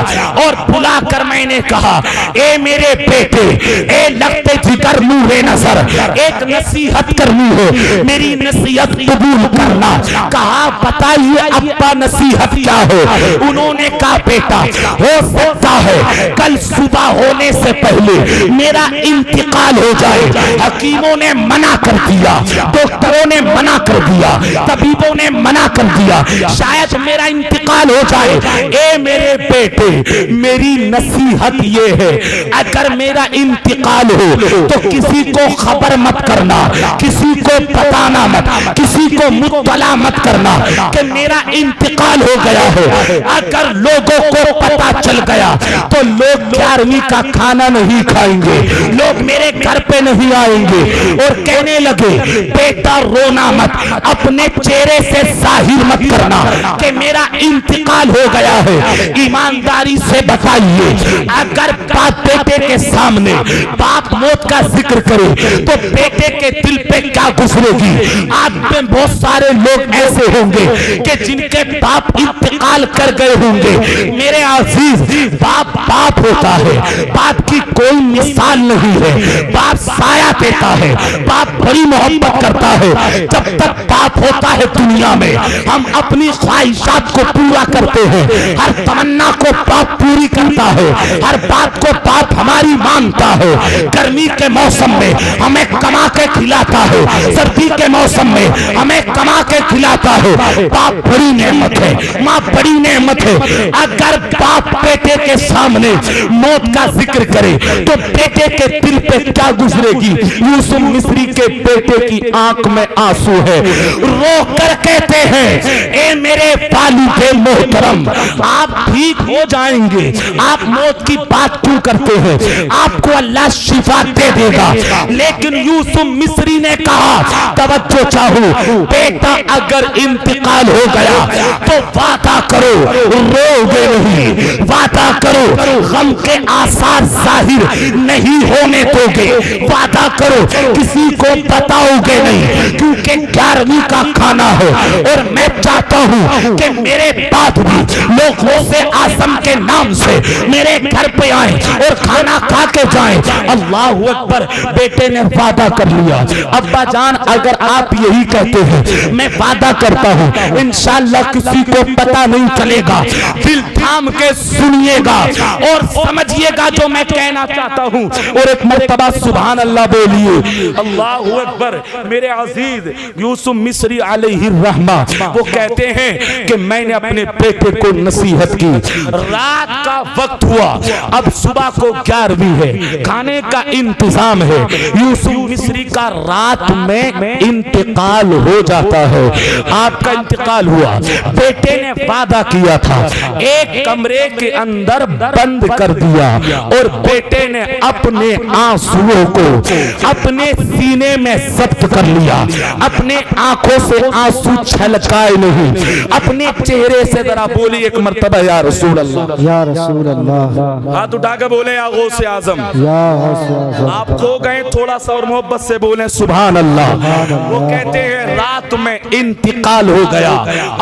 और बुलाकर मैंने कहा, ए मेरे बेटे, ए लगते जिगर मुँह नजर, एक नसीहत करनी है, मेरी नसीहत कबूल करना। कहा बताइए अब्बा नसीहत क्या है? उन्होंने कहा बेटा, हो सकता है कल सुबह होने से पहले मेरा इंतकाल हो जाए। हकीमों ने मना कर दिया, डॉक्टरों ने मना कर दिया, तबीबों ने मना कर दिया, शायद मेरा इंतकाल हो जाए। ए मेरे बेटे, मेरी नसीहत ये है, अगर मेरा इंतकाल हो तो किसी को खबर मत करना, किसी को बताना मत, किसी को मुत्तला मत करना कि मेरा इंतकाल हो गया है। अगर लोगों को पता चल गया तो लोग 11वीं का खाना नहीं खाएंगे, लोग मेरे घर पे नहीं आएंगे और कहने लगे बेटा रोना मत, अपने चेहरे से जाहिर मत करना कि मेरा इंतकाल हो गया है। ईमानदारी से बताइए, अगर बाप बेटे के सामने बाप मौत का जिक्र करे तो बेटे के दिल पे क्या गुजरेगी? आज में बहुत सारे लोग ऐसे होंगे कि जिनके बाप इंतकाल कर गए होंगे। मेरे अजीज, बाप बाप होता है, बाप की कोई मिसाल नहीं है। बाप साया देता है, बाप बड़ी मोहब्बत करता है। जब तक बाप होता है दुनिया में हम अपनी ख्वाहिशात को पूरा करते हैं, हर तमन्ना को बाप पूरी करता है, हर बात को बाप हमारी मानता है। गर्मी के मौसम में हमें कमा के खिलाता है, सर्दी के मौसम में हमें कमा के खिलाता है। बाप बड़ी नेमत है, माँ बड़ी नेमत है। अगर बाप बेटे के सामने मौत का जिक्र करे तो बेटे के दिल पे क्या गुजरेगी? यूसुफ मिस्री के बेटे की आंख में आंसू है, रो कर कहते हैं ए मेरे वालिद मोहतरम, आप ठीक हो जाएंगे। आप मौत की बात क्यों करते हैं? आपको अल्लाह शिफा दे देगा। लेकिन यूसुफ मिस्री ने कहा तवज्जो चाहूं, बेटा अगर इंतकाल हो गया तो वादा करो रोगे नहीं, वादा करो गम के आसार जाहिर नहीं होने दोगे, वादा करो किसी को बताओगे नहीं, क्योंकि 11वीं का खाना है और मैं चाहता हूं कि मेरे बाद भी लोग गौसे आजम के नाम से मेरे घर पे आए और खाना खा के जाएं। अल्लाह अकबर। बेटे ने वादा कर लिया। अब्बा जान, अगर आप यही कहते हैं मैं वादा करता हूं इंशाअल्लाह किसी को पता नहीं चलेगा। दिल थाम के सुनिएगा और समझिएगा जो मैं कहना चाहता हूं और एक मर्तबा सुभान अल्लाह बोलिए। अल्लाह अकबर। मेरे अजीज, यूसुफ मिस्री अलैहि रहमा वो कहते हैं कि मैंने अपने बेटे को नसीहत की। रात का वक्त हुआ, अब सुबह को 11वीं है, खाने का इंतजाम है। यूसुफ मिस्री का रात में इंतकाल हो जाता है। आपका इंतकाल हुआ, बेटे ने वादा किया था, एक कमरे के अंदर बंद कर दिया और बेटे ने अपने आंसुओं को अपने सीने में जब्त कर लिया। अपने आंखों से आंसू छलकाए नहीं, अपने चेहरे से जरा बोली एक मर्तबा या रसूल अल्लाह, या रसूल अल्लाह। हाथ उठा के बोले या गौसे आजम। आप खो गए, थोड़ा सा और मोहब्बत से बोले सुभान अल्लाह। वो कहते हैं रात में इंतकाल हो गया।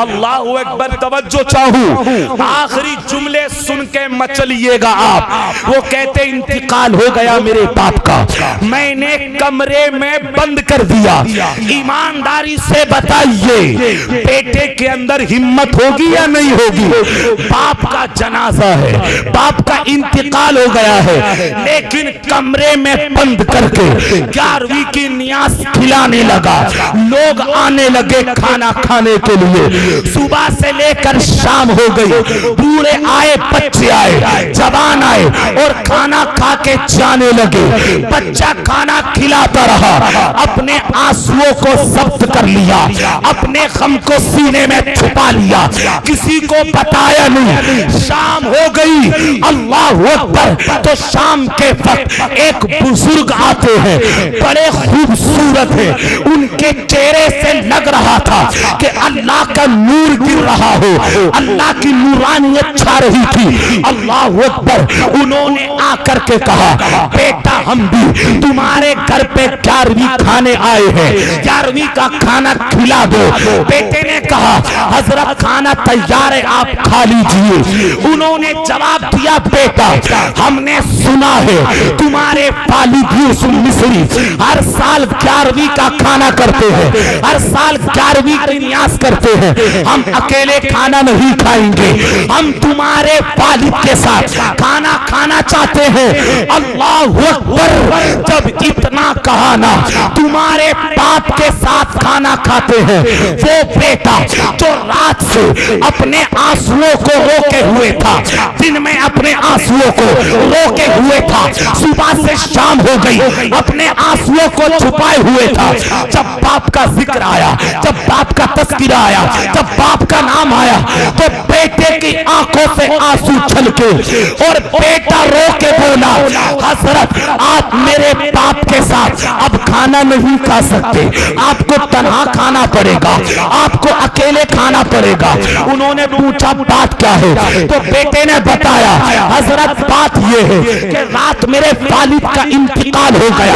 अल्लाह अकबर। तवज्जो चाहूं, आखिरी जुमले सुन के मचलिएगा आप। वो कहते इंतकाल हो गया मेरे बाप का, मैंने कमरे में बंद कर दिया। ईमानदारी से बताइए बेटे के अंदर हिम्मत होगी या नहीं होगी? बाप का जनाजा है, बाप का इंतकाल हो गया है, लेकिन कमरे में बंद करके 11वीं की नियाज खिलाने लगा। लोग आने लगे खाना खाने के लिए। सुबह से लेकर शाम हो गई, बूढ़े आए, बच्चे आए, जवान आए और खाना खा के जाने लगे। बच्चा खाना खिलाता रहा, अपने आंसुओं को जब्त कर लिया, अपने गम को सीने में छुपा लिया, किसी को बताया नहीं। शाम हो गई, अल्लाह अकबर। तो शाम के वक्त एक बुजुर्ग आते हैं, बड़े खूबसूरत है, उनके चेहरे से लग रहा था कि अल्लाह का नूर गिर रहा हो, अल्लाह की नूरानियत छा रही थी। अल्लाह अकबर। उन्होंने आकर के कहा बेटा हम भी तुम्हारे घर पे 11वीं खाने आए हैं, 11वीं का खाना खिला दो। बेटे ने कहा हजरत खाना तैयार है, आप खा लीजिए। उन्होंने जवाब दिया बेटा हमने सुना है तुम्हारे वालिद यूसुफ मिस्री हर साल 11वीं का खाना करते हैं, हर साल 11वीं की नियाज करते हैं, हम अकेले खाना नहीं खाएंगे, हम तुम्हारे वालिद के साथ खाना खाना चाहते हैं। अल्लाह अकबर। जब इतना कहा ना तुम्हारे बाप के साथ खाना खाते हैं, वो बेटा जो रात से अपने आंसुओं को रोके हुए था, दिन में अपने आंसुओं को रोके हुए था, सुबह से शाम हो गई, अपने आंसुओं को छुपाए हुए था। जब बाप का जिक्र आया, जब बाप का तस्करा आया, जब बाप का नाम आया, तो बेटे की आंखों से आंसू छलके और बेटा रो के बोला, हजरत आप मेरे बाप के साथ अब खाना नहीं खा सकते, आपको तन्हा खाना पड़ेगा, आपको अकेले खाना पड़ेगा। उन्होंने पूछा बात क्या है, तो बेटे ने बताया, हजरत बात यह है कि रात मेरे वालिद का इंतकाल हो गया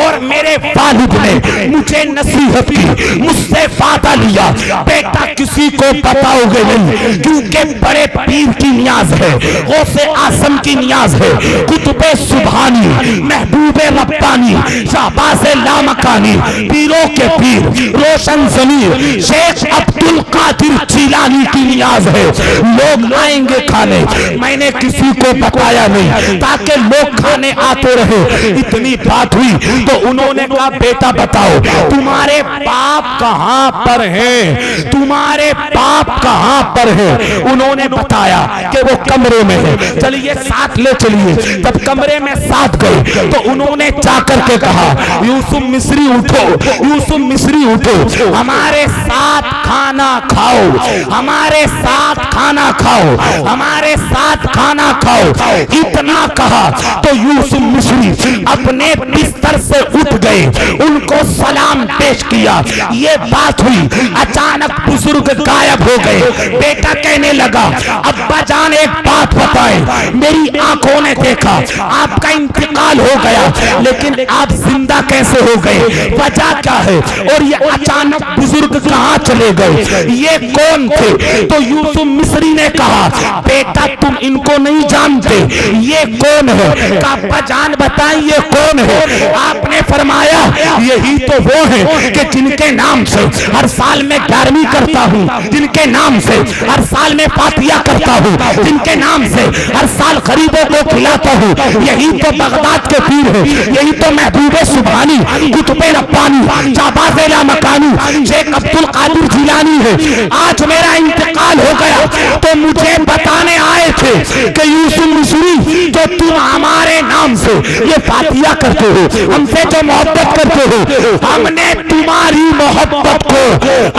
और मेरे वालिद ने मुझे नसीहत की, मुझसे वादा लिया, बेटा किसी को बताओगे नहीं, क्योंकि बड़े पीर की नियाज है, गौसे आजम की नियाज है, कुतुबे सुभानी, महबूबे रब्बानी, शाहबाज़े लामकानी, पीरों के पीर, रोशन ज़मीर शेख अब्दुल कादिर जिलानी की नियाज है। लोग आएंगे खाने, मैंने किसी को बताया नहीं ताकि लोग खाने आते रहे। इतनी बात हुई तो उन्होंने कहा बेटा बताओ तुम्हारे बाप कहां पर हैं, तुम्हारे बाप कहां पर हैं। उन्होंने बताया कि वो कमरे में है। चलिए साथ ले चलिए। जब कमरे में साथ गए तो उन्होंने जाकर के कहा, यूसुफ मिस्री उठो, यूसुफ मिस्री उठो, हमारे साथ खाना खाओ, हमारे साथ खाना खाओ, हमारे साथ खाना खाओ। इतना कहा तो यूसुफ मिस्री अपने बिस्तर से उठ गए, उनको सलाम पेश किया। ये बात हुई, अचानक बुजुर्ग गायब हो गए। बेटा कहने लगा, अब्बा जान एक बात बताएं, मेरी आंखों ने देखा आपका इंतकाल हो गया, लेकिन आप जिंदा कैसे हो गए, वजह क्या है, और ये अचानक बुजुर्ग कहां चले गए, ये कौन थे। तो यूसुफ मिस्री ने कहा, बेटा तुम इनको नहीं जानते, ये कौन है। अब्बा जान बताएं ये कौन है। आपने फरमाया यही तो वो है कि जिनके नाम से हर साल में 11वीं करता हूँ, जिनके नाम से हर साल में फातिया करता हूँ, जिनके नाम से हर साल गरीबों को खिलाता हूँ। यही तो बगदाद के पीर है, यही तो महबूबे सुभानी, कुतुबे रब्बानी, शाहबाज़े लामकानी, शेख अब्दुल कादिर जिलानी है। आज मेरा इंतकाल हो गया तो मुझे बताने आए थे कि यूसुफ मिस्री जो तुम हमारे नाम से ये फातिया करते हो, हमसे जो मोहब्बत करते हो, हमने तुम्हारी मोहब्बत को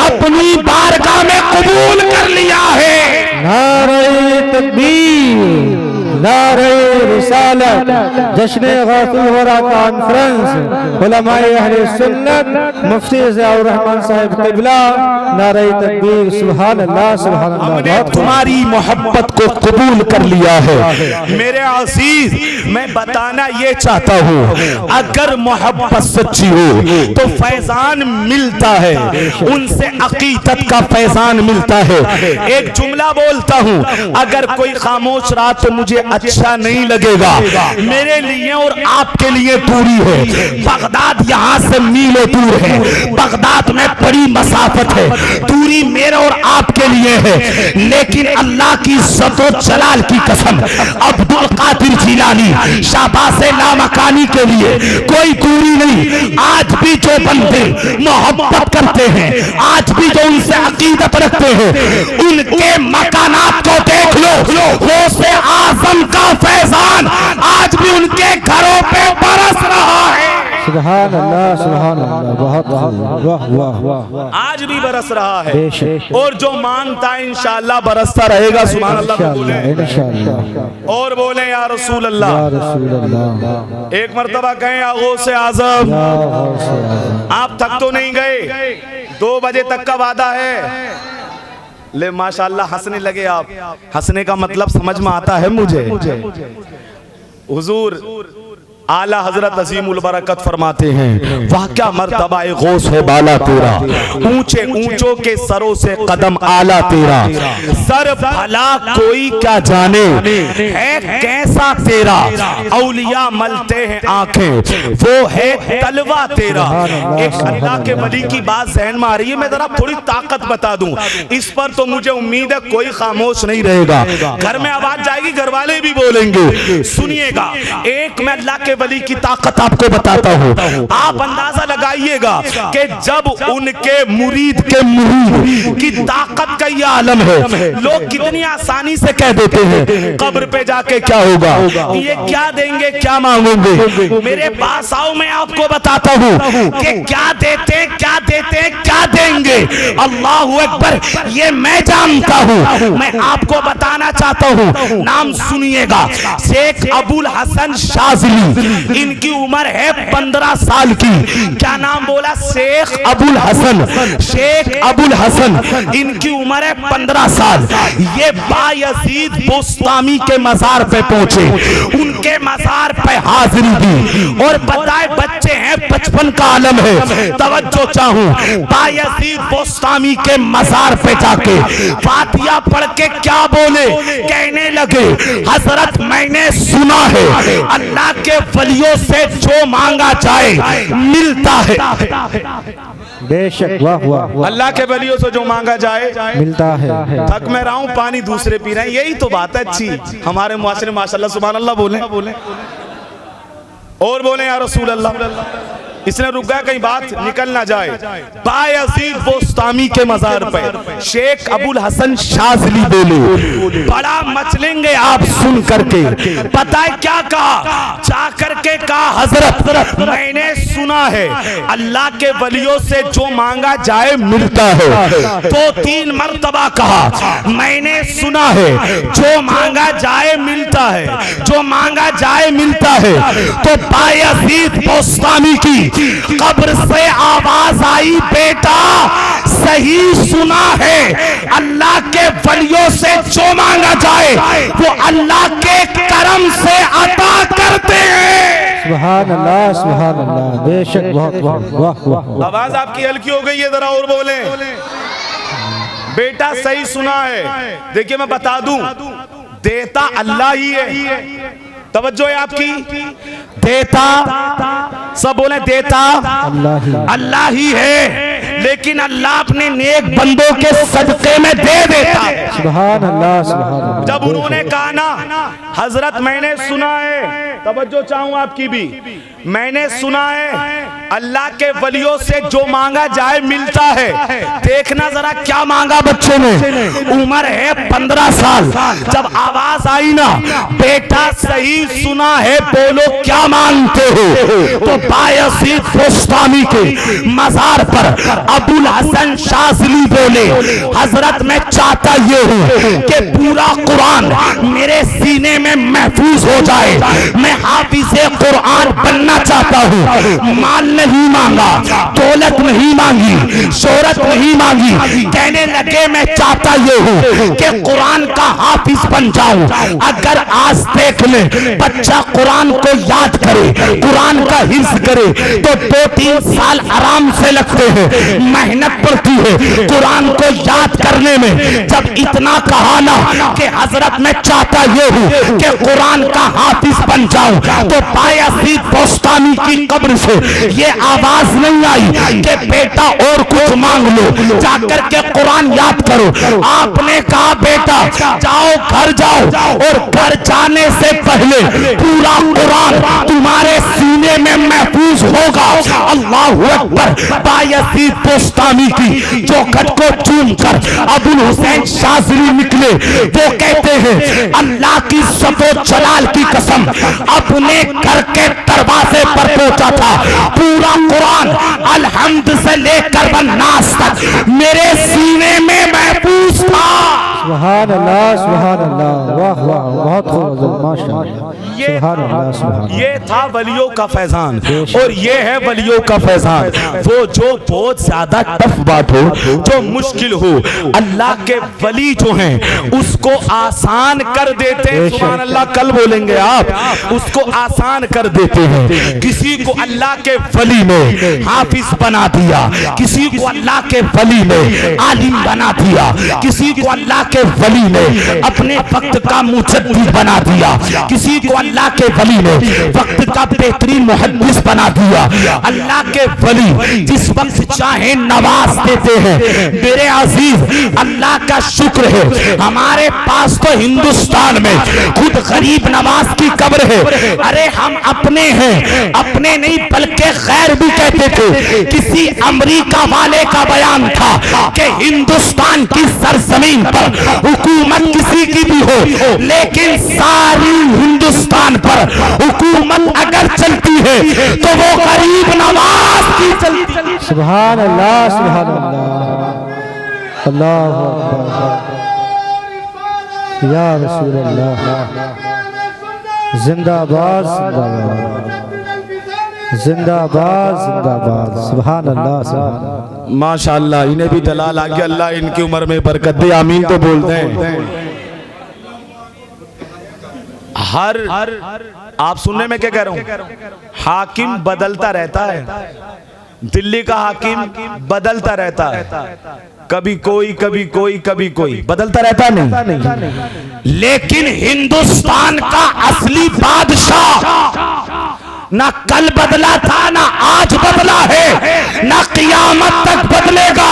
अपनी बारगाह में कबूल कर लिया है। नारे तकबीर, नारे रिसालत, जश्न गौसुल वरा कॉन्फ्रेंस, उलमाए अहले सुन्नत, मुफ्ती ज़ियाउर रहमान साहब क़िबला, नारे तकबीर, सुभान अल्लाह, सुभान अल्लाह। हमने तुम्हारी मोहब्बत को कबूल कर लिया है। मेरे अजीज, मैं बताना ये चाहता हूँ, अगर मोहब्बत सच्ची हो तो फैजान मिलता है, उनसे अकीदत का फैजान मिलता है। एक जुमला बोलता हूँ, अगर कोई खामोश रहा तो मुझे अच्छा नहीं लगेगा। मेरे लिए और आपके लिए दूरी है, बगदाद यहाँ से मीलों दूर है, बगदाद में बड़ी मसाफत है, दूरी मेरे और आपके लिए है, लेकिन अल्लाह की इज्जत और जलाल की कसम, अब्दुल कादिर जिलानी, शाहबाज़े लामकानी के लिए कोई दूरी नहीं। आज भी जो बंदे मोहब्बत करते हैं, आज भी जो उनसे अकीदत रखते हैं, उनके मकानात को देख लो, गौसे आज़म का फैजान आज भी उनके घरों पे बरस रहा है। सुभान अल्लाह, सुभान अल्लाह, बहुत वाह वाह वाह, आज भी बरस रहा है और जो मांगता है इंशाअल्लाह बरसता रहेगा। सुभान अल्लाह बोले, इंशाअल्लाह, और बोले या रसूल अल्लाह, या रसूल अल्लाह, एक मर्तबा कहें या गौसे आज़म। आप थक तो नहीं गए, 2 बजे तक का वादा है। ले माशाअल्लाह हंसने लगे आप, हंसने का मतलब समझ में आता है मुझे। हुजूर आला हजरत अजीमुल बरकत फरमाते हैं, वाह क्या मर्तबा गौस है बाला तेरा, ऊंचे ऊंचों के सरों से कदम आला तेरा, सर भला कोई क्या जाने है कैसा तेरा, औलिया मलते हैं आंखें वो है तलवा तेरा। एक अल्लाह के वली की बात जहन में आ रही है, मैं जरा थोड़ी ताकत बता दूं, इस पर तो मुझे उम्मीद है कोई खामोश नहीं रहेगा। घर में आवाज जाएगी, घर वाले भी बोलेंगे, सुनिएगा। एक मैं अल्लाह के के वली की ताकत आपको बताता हूँ। आप अंदाजा लगाइएगा कि जब उनके मुरीद के मुरीद की ताकत का ये आलम है, लोग कितनी आसानी से कह देते हैं कब्र पे जाके क्या होगा, ये क्या देंगे, क्या मांगोगे। मेरे पास आओ, मैं आपको बताता हूँ कि क्या देते, क्या देते, क्या देंगे। अल्लाहू अकबर, ये मैं जानता हूँ, मैं आपको बताना चाहता हूँ। नाम सुनिएगा, शेख अबुल हसन शाज़ली, इनकी उम्र है 15 साल की। क्या नाम बोला? शेख अबुल हसन, शेख अबुल हसन, इनकी उम्र है 15 साल। ये बायजीद बोस्तामी के मजार पे पहुंचे, उनके मजार पे हाजिरी दी और बताए बच्चे हैं, 55 का आलम है। तवज्जो चाहूं, बायजीद बोस्तामी के मजार पे जाके फातिहा पढ़ के क्या बोले, कहने लगे हजरत मैंने सुना है अल्लाह के वलियों से जो मांगा जाए मिलता है। बेशक, वाह वाह, अल्लाह के वलियों से जो मांगा जाए मिलता है। थक मैं रहा हूं, पानी दूसरे पी रहे हैं, यही तो बात है अच्छी। हमारे मुआशरे माशाल्लाह सुभान अल्लाह बोले और बोले या रसूल अल्लाह। इसने रुक गया कहीं बात निकल ना जाए। बायजीद बोस्तामी के मजार पर शेख अबुल हसन शाज़ली बोले, बड़ा मचलेंगे आप सुन करके। पता है क्या कहा? जा करके कहा हजरत मैंने सुना है अल्लाह के वलियों से जो मांगा जाए मिलता है। 2-3 मर्तबा कहा मैंने सुना है जो मांगा जाए मिलता है, जो मांगा जाए मिलता है। तो बायजीद बोस्तामी की कब्र से आवाज आई, बेटा सही सुना है अल्लाह के वलियों से जो मांगा जाए वो अल्लाह के करम से अता करते हैं। सुभान अल्लाह, सुभान अल्लाह, बेशक, बहुत वाह वाह। आवाज आपकी हल्की हो गई है, जरा और बोले। बेटा सही सुना है। देखिए मैं बता दूं, देता अल्लाह ही है। तवज्जो है आपकी, देता सब बोले देता अल्लाह ही है, लेकिन अल्लाह अपने नेक बंदों के सदके में दे देता है। सुभान अल्लाह, सुभान अल्लाह। जब उन्होंने कहा ना हजरत मैंने सुना है, तवज्जो चाहूं आपकी भी, मैंने सुना है अल्लाह के वलियों से जो मांगा जाए मिलता है। देखना जरा क्या मांगा बच्चे ने, उम्र है 15 साल। जब आवाज आई ना बेटा सही सुना है, बोलो क्या मांगते हो, तो बायजीद बोस्तामी के मजार पर अबुल हसन शाज़ली बोले हजरत मैं चाहता ये हूँ कि पूरा कुरान मेरे सीने में महफूज हो जाए, मैं हाफिज़े कुरान बनना चाहता हूँ। माल नहीं मांगा, दौलत नहीं मांगी, शोहरत नहीं मांगी। कहने लगे मैं चाहता ये हूँ कि कुरान का हाफिज बन जाऊं। अगर आज देख ले बच्चा कुरान को याद करे, कुरान का हिफ्ज करे, तो 2-3 साल आराम से लगते हैं, मेहनत पड़ती है कुरान को याद करने में। जब इतना कहा ना कि हजरत मैं चाहता ये हूँ कि कुरान का हाफिज बन जाऊं, तो बायजीद बोस्तामी की कब्र से ये आवाज नहीं आई कि बेटा और कुछ मांग लो, जाकर के कुरान याद करो। आपने कहा बेटा जाओ घर जाओ, और घर जाने से पहले पूरा कुरान तुम्हारे सीने में महफूज होगा। अल्लाहू अकबर। बायजीद बोस्तामी की जो खत को चूम कर अबुल हुसैन शाज़ली निकले, वो कहते हैं अल्लाह की सफो जलाल की कसम, अपने घर के दरवाजे पर पहुंचा था, पूरा कुरान अलहम्द से लेकर वन्नास तक मेरे सीने में महफूज था। सुभान अल्लाह, सुभान अल्लाह, वाह वाह, बहुत खूब, माशाअल्लाह, सुभान अल्लाह, सुभान। ये था वलियों का फैजान, और ये है वलियों का फैजान। वो जो बहुत ज्यादा टफ बात हो, जो मुश्किल हो, अल्लाह के वली जो हैं उसको आसान कर देते हैं। सुभान अल्लाह, कल बोलेंगे आप, उसको आसान कर देते हैं। किसी को अल्लाह के वली ने हाफिज बना दिया, किसी को अल्लाह के वली ने आलिम बना दिया, किसी को अल्लाह के वली ने अपने वक्त का मुजद्दिद बना दिया, किसी को अल्लाह के वली ने वक्त का बेहतरीन मुहद्दिस बना दिया। अल्लाह के वली जिस वक्त चाहे नवाज देते हैं। मेरे अजीज, अल्लाह का शुक्र है हमारे पास तो हिंदुस्तान में खुद गरीब नवाज की कब्र है। अरे हम अपने हैं, अपने नहीं बल्कि गैर भी कहते थे। किसी अमेरिका वाले का बयान था कि हिंदुस्तान की सरजमीन पर हुकूमत किसी की भी हो, लेकिन सारी हिंदुस्तान पर हुकूमत अगर चलती है तो वो गरीब नवाज की चलती है। सुभान अल्लाह, सुभान अल्लाह, अल्लाहु अकबर, या रसूल अल्लाह, जिंदाबाद जिंदाबाद जिंदाबाद जिंदाबाद, सुभान अल्लाह, सुभान अल्लाह। माशाअल्लाह, इन्हें भी दलाल आ गया। अल्लाह इनकी उम्र में बरकत दे, आमीन तो बोलते हैं। हर आप सुनने में क्या कह रहा हूं, हाकिम बदलता रहता है। दिल्ली का हाकिम बदलता रहता है, कभी कोई कभी कोई कभी कोई, बदलता रहता नहीं। लेकिन हिंदुस्तान का असली बादशाह ना कल बदला था, ना आज बदला है, ना कियामत तक बदलेगा।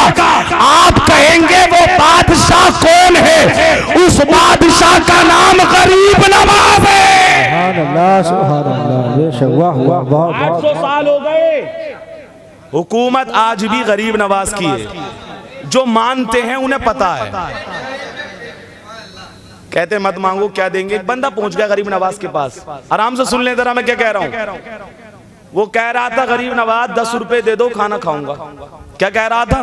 आप कहेंगे वो बादशाह कौन है? उस बादशाह का नाम गरीब नवाज है। सुभान अल्लाह, सुभान अल्लाह, बेशक, वाह वाह वाह। 800 साल हो गए, हुकूमत आज भी गरीब नवाज की है। जो मानते हैं उन्हें पता है। कहते मत मांगो क्या देंगे। एक बंदा पहुंच गया गरीब नवाज के पास, आराम से सुन ले जरा मैं क्या कह रहा हूं। वो कह रहा था गरीब नवाज 10 रुपए दे दो खाना खाऊंगा। क्या कह रहा था?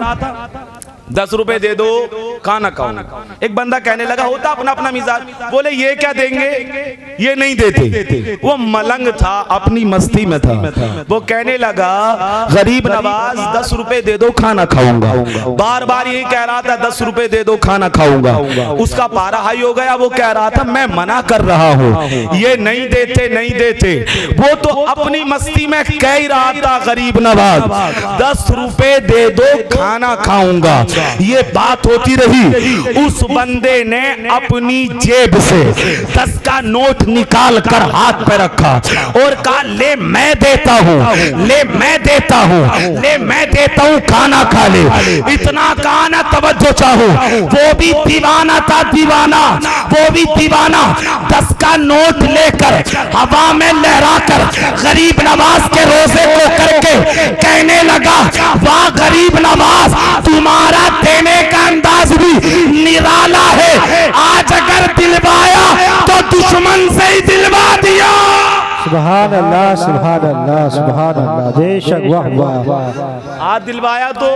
10 रुपए दे दो खाना खाऊंगा। एक बंदा कहने लगा, होता अपना अपना मिजाज, बोले ये क्या देंगे, ये नहीं देते। वो मलंग था, अपनी मस्ती में था। वो कहने लगा गरीब नवाज 10 रुपए दे दो खाना खाऊंगा। बार बार यही कह रहा था 10 रुपए दे दो खाना खाऊंगा। उसका पारा हाई हो गया। वो कह रहा था मैं मना कर रहा हूँ, ये नहीं देते नहीं देते। वो तो अपनी मस्ती में कह ही रहा था गरीब नवाज 10 रुपए दे दो खाना खाऊंगा। ये बात होती रही। उस बंदे ने अपनी जेब से 10 का नोट निकाल कर हाथ पे रखा और कहा ले मैं देता हूँ, ले मैं देता हूँ, ले मैं देता हूँ, खाना खा ले। इतना कहा ना, तवज्जो चाहो, वो भी दीवाना था, दीवाना, वो भी दीवाना। 10 का नोट लेकर हवा में लहराकर गरीब नवाज के रोजे को करके कहने लगा वाह गरीब नवाज, तुम्हारा देने का अंदाज भी निराला है। आज अगर दिलवाया तो दुश्मन से ही दिलवा दिया। सुभान अल्लाह, सुभान अल्लाह, सुभान अल्लाह, बेशक, वाह वाह। आज दिलवाया तो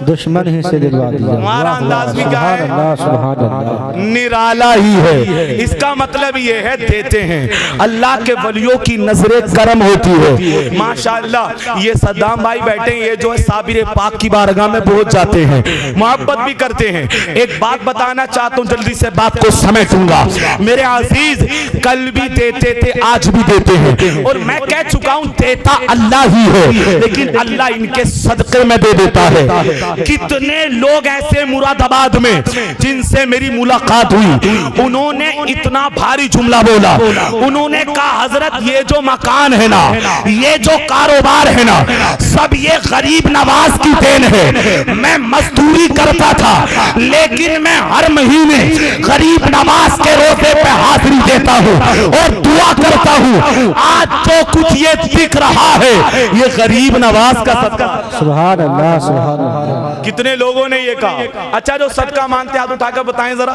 दुश्मन ही से दिलवा दिया। हमारा अंदाज भी क्या है? सुभान अल्लाह, सुभान अल्लाह, निराला ही है। इसका मतलब ये है देते हैं। अल्लाह के वलियों की नजरे करम होती है। माशाअल्लाह, ये सद्दाम भाई बैठे हैं, ये जो है साबिर पाक की बारगाह में पहुंच जाते हैं, मोहब्बत भी करते हैं। एक बात बताना चाहता हूं, जल्दी से बात को समेटूंगा। मेरे अजीज, कल भी देते थे, आज भी देते हैं, और मैं कह चुका हूं देता अल्लाह ही है, लेकिन अल्लाह इनके सदके में दे देता है। कितने लोग ऐसे मुरादाबाद में जिनसे मेरी मुलाकात हुई, उन्होंने इतना भारी जुमला बोला। उन्होंने कहा हजरत ये जो मकान है ना, ये जो कारोबार है ना, सब ये गरीब नवाज की देन है। मैं मजदूरी करता था, लेकिन मैं हर महीने गरीब नवाज के रोजे पे हाजिरी देता हूँ और दुआ करता हूँ। आज जो कुछ ये दिख रहा है, ये गरीब नवाज का सदका। सुभान अल्लाह, सुभान अल्लाह। कितने लोगों ने ये कहा। अच्छा, जो सदका मानते हाथ उठाकर बताएं जरा।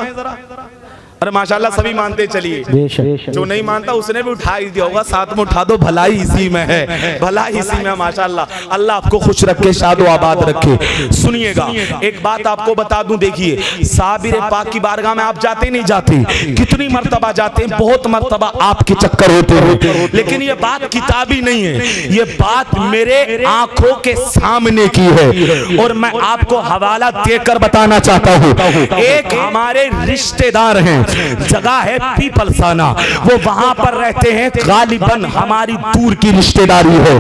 अरे माशाल्लाह सभी मानते चलिए। जो नहीं मानता उसने भी उठा ही दिया होगा, साथ में उठा दो, भलाई इसी में है, भलाई इसी में। माशाल्लाह, अल्लाह आपको खुश रखे, शादो आबाद रखे। सुनिएगा, एक बात आपको बता दूं, देखिए साबिर पाक की बारगाह में आप जाते नहीं जाते, कितनी मर्तबा जाते हैं, बहुत मर्तबा आपके चक्कर होते हैं, लेकिन ये बात किताबी नहीं है, ये बात मेरे आंखों के सामने की है और मैं आपको हवाला देकर बताना चाहता हूँ। एक हमारे रिश्तेदार हैं, जगह है पीपलसाना, वो वहां पर रहते हैं। गालिबन हमारी दूर की रिश्तेदारी है।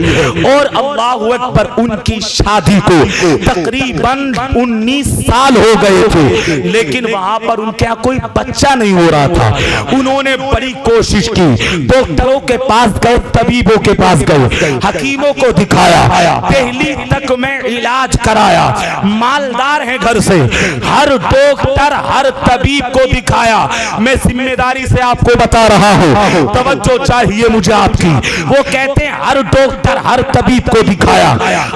और अल्लाहु अकबर, उनकी शादी को तकरीबन 19 साल हो गए थे, लेकिन वहां पर उनका कोई बच्चा नहीं हो रहा था। उन्होंने बड़ी कोशिश की, डॉक्टरों के पास गए, तबीबों के पास गए, हकीमों को दिखाया, दिल्ली तक में इलाज कराया, मालदार है घर से, हर डॉक्टर हर तबीब को दिखाया। मैं जिम्मेदारी से आपको बता रहा हूं, तवज्जो चाहिए मुझे आपकी। वो कहते हैं हर डॉक्टर हर तबीब को दिखाया,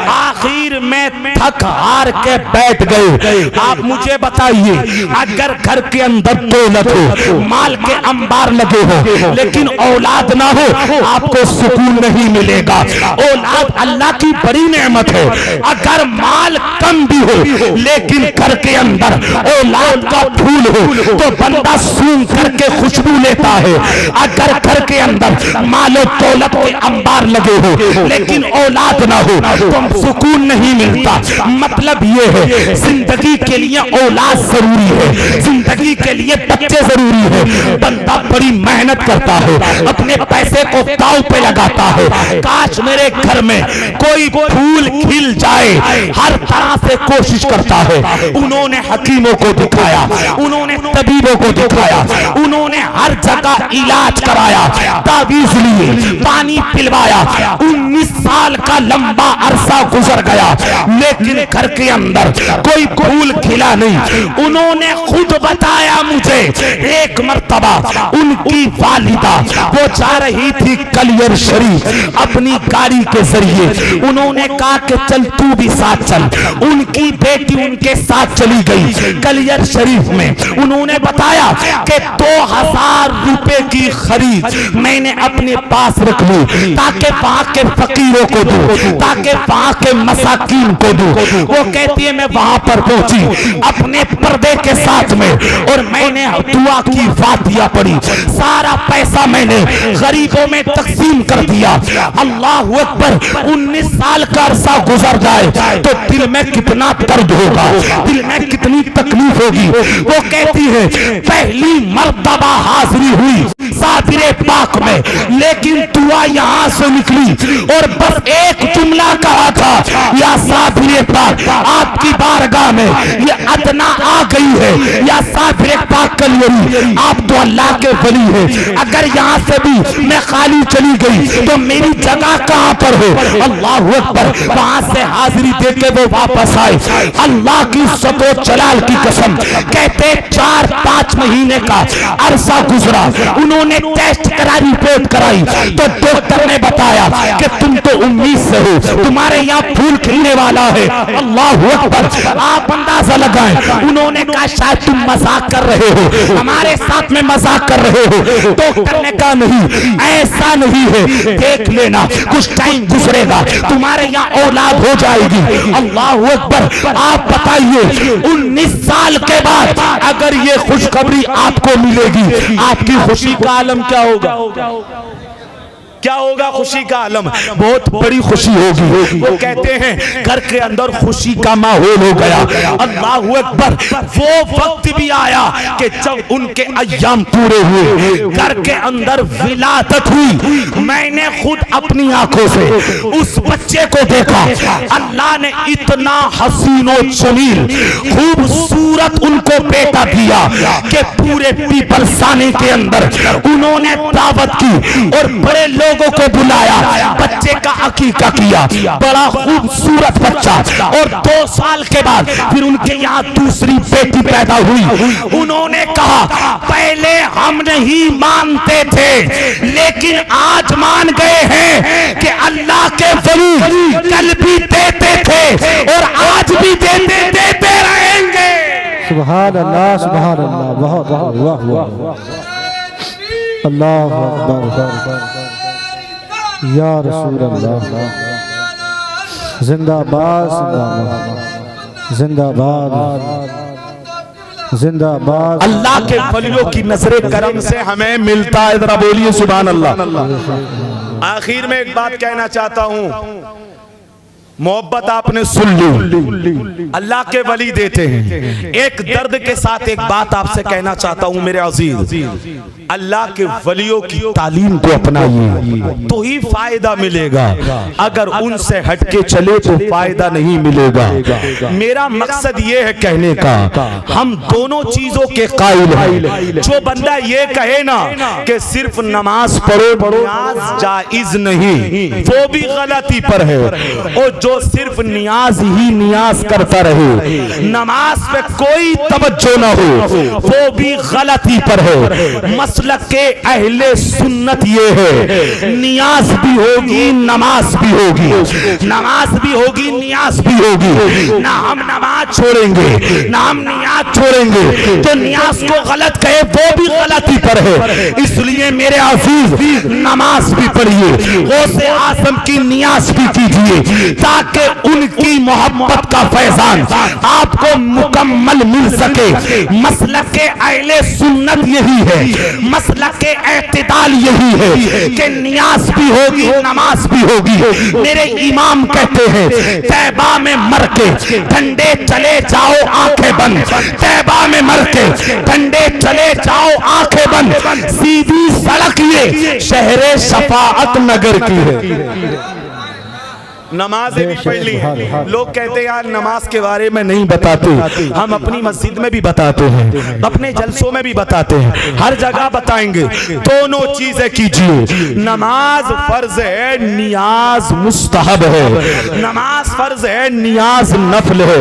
आखिर में थक हार के बैठ गए। आप मुझे बताइए, अगर घर के अंदर दौलत हो, माल के अंबार लगे हो, लेकिन औलाद ना हो, आपको सुकून नहीं मिलेगा। औलाद अल्लाह की बड़ी नेमत है। अगर माल कम भी हो, लेकिन घर के अंदर औलाद का फूल हो, तो बंदा सूंघ करके खुशबू लेता है। अगर घर के अंदर मालो दौलत के अंबार लगे हो, लेकिन औलाद ना हो, तो सुकून नहीं मिलता। मतलब ये है, जिंदगी के लिए औलाद जरूरी है, जिंदगी के लिए बच्चे जरूरी है। बंदा बड़ी मेहनत करता है, अपने पैसे को दांव पे लगाता है। काश मेरे घर में कोई फूल खिल जाए, हर तरह से कोशिश करता है। उन्होंने हकीमों को दिखाया, उन्होंने तबीबों को दिखाया, उन्होंने हर जगह इलाज कराया, तावीज लिए, पानी पिलवाया। 19 साल का लंबा अरसा गुजर गया, लेकिन घर के अंदर कोई फूल खिला नहीं। उन्होंने खुद बताया मुझे, एक मर्तबा उनकी वालिदा वो जा रही थी कलियर शरीफ अपनी गाड़ी के जरिए। उन्होंने कहा कि चल तू भी साथ चल। उनकी बेटी उनके साथ चली गई कलियर शरीफ में। उन्होंने बताया कि 2000 रुपए की खरीद मैंने अपने पास रख ली, ताकि वहां के फकीरों को दूं, ताकि वहां के मसाकीन को दूं। वो कहती है मैं वहां पर पहुंची अपने पर्दे के साथ में, और मैंने दुआ की फातिहा पढ़ी। सारा पैसा मैंने गरीबों में तकसीम कर दिया। अल्लाह अकबर, 19 साल का अरसा गुजर जाए तो दिल में कितना दर्द होगा, दिल में कितनी तकलीफ होगी। वो कहती है पहली मर्तबा हाजिरी हुई साबिरे पाक में, लेकिन दुआ यहां से निकली और बस एक जुमला कहा था, या साबिरे पाक आपकी बारगाह में ये अदना आ गई है, या साबिरे पाक कलियरी आप तो अल्लाह के वली है। अगर यहाँ से भी मैं खाली चली गई तो मेरी जगह कहां पर हो। अल्लाह अकबर, वहां से हाजिरी देके वो वापस आए। अल्लाह की सतो जलाल की कसम, कहते 4-5 महीने का अरसा गुजरा। उन्होंने टेस्ट करा, रिपोर्ट कराई, तो डॉक्टर ने बताया कि तुम तो 19 से हो, तुम्हारे यहाँ फूल खिलने वाला है। अल्लाह अकबर, आप अंदाजा लगाएं। उन्होंने कहा शायद तुम मजाक कर रहे हो, हमारे साथ में मजाक कर रहे हो। डॉक्टर ने कहा नहीं, ऐसा नहीं है, देख लेना, कुछ टाइम गुजरेगा, तुम्हारे यहाँ औलाद हो जाएगी। अल्लाह अकबर, आप बताइए 19 साल के बाद अगर ये खुशखबरी आपको मिलेगी, आपकी खुशी का आलम क्या होगा? क्या होगा? खुशी का आलम, बहुत बड़ी खुशी होगी। वो कहते हैं घर के अंदर खुशी का माहौल हो गया। अल्लाहू अकबर, वो वक्त भी आया कि जब उनके अय्याम पूरे हुए, घर के अंदर विलादत हुई। मैंने खुद अपनी आंखों से उस बच्चे को देखा। अल्लाह ने इतना हसीन और जमील खूबसूरत उनको बेटा दिया कि पूरे पीपलसाने के अंदर उन्होंने दावत की और बड़े लोगों को बुलाया, बच्चे का अकीका किया। बड़ा खूबसूरत बच्चा, और 2 साल के बाद फिर उनके यहाँ दूसरी बेटी पैदा हुई। उन्होंने कहा पहले हम नहीं मानते थे, लेकिन आज मान गए हैं कि अल्लाह के वली कल भी देते थे और आज भी देते रहेंगे। सुभान अल्लाह, सुभान अल्लाह, बहुत वाह वाह, अल्लाह अकबर, या रसूल अल्लाह, जिंदाबाद जिंदाबाद जिंदाबाद जिंदाबाद। अल्लाह के वलियों की नजरे करम से हमें मिलता है। जरा बोलिए सुभान अल्लाह। आखिर में एक बात कहना चाहता हूं, मोहब्बत आपने सुन ली, अल्लाह के वली देते हैं। एक दर्द के साथ एक बात आपसे कहना चाहता हूं मेरे अजीज, अल्लाह के वलियों की तालीम को अपनाइए तो ही फायदा मिलेगा, अगर उनसे हटके चले तो फायदा नहीं मिलेगा। मेरा मकसद ये है कहने का, हम दोनों चीजों के कायल हैं। जो बंदा ये कहे ना कि सिर्फ नमाज पढ़ो, नियाज जायज नहीं, वो भी गलती पर है। और जो सिर्फ नियाज ही नियाज करता रहे, नमाज पे कोई तवज्जो ना हो, वो भी गलती पर है। मसलक के अहले सुन्नत ये है, नियाज भी होगी नमाज भी होगी, नमाज भी होगी नियाज भी होगी। ना हम नमाज छोड़ेंगे ना हम नियाज छोड़ेंगे। तो नियाज को गलत कहे वो भी गलती पर है। इसलिए मेरे अजीज नमाज भी पढ़िए, गौसे आजम की नियाज भी कीजिए, ताकि उनकी मोहब्बत का फैजान आपको मुकम्मल मिल सके। मसलक के अहले सुन्नत यही है, मसलक के एतदाल यही है कि नियाज भी होगी नमाज भी होगी। मेरे इमाम कहते हैं तैबा में मर के ठंडे चले जाओ आंखें बंद, तैबा में मर के ठंडे चले जाओ आंखें बंद। सीधी सड़क ये शहरे शफाअत नगर की है। नमाजें भी पढ़ ली हैं। लोग कहते हैं यार नमाज के बारे में नहीं बताते, हम अपनी मस्जिद में भी बताते हैं, अपने जलसों में भी बताते हैं, हर जगह बताएंगे। दोनों चीजें कीजिए, नमाज फर्ज है, नियाज मुस्तहब है। नमाज फर्ज है, नियाज नफल है।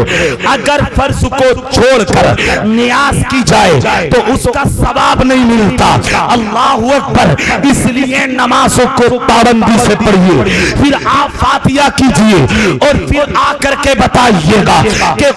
अगर फर्ज को छोड़कर नियाज की जाए तो उसका सवाब नहीं मिलता। अल्लाहु अकबर। इसलिए नमाजों को पाबंदी से पढ़िए, फिर आप फातिहा कीजिए और फिर आकर के बताइएगा कि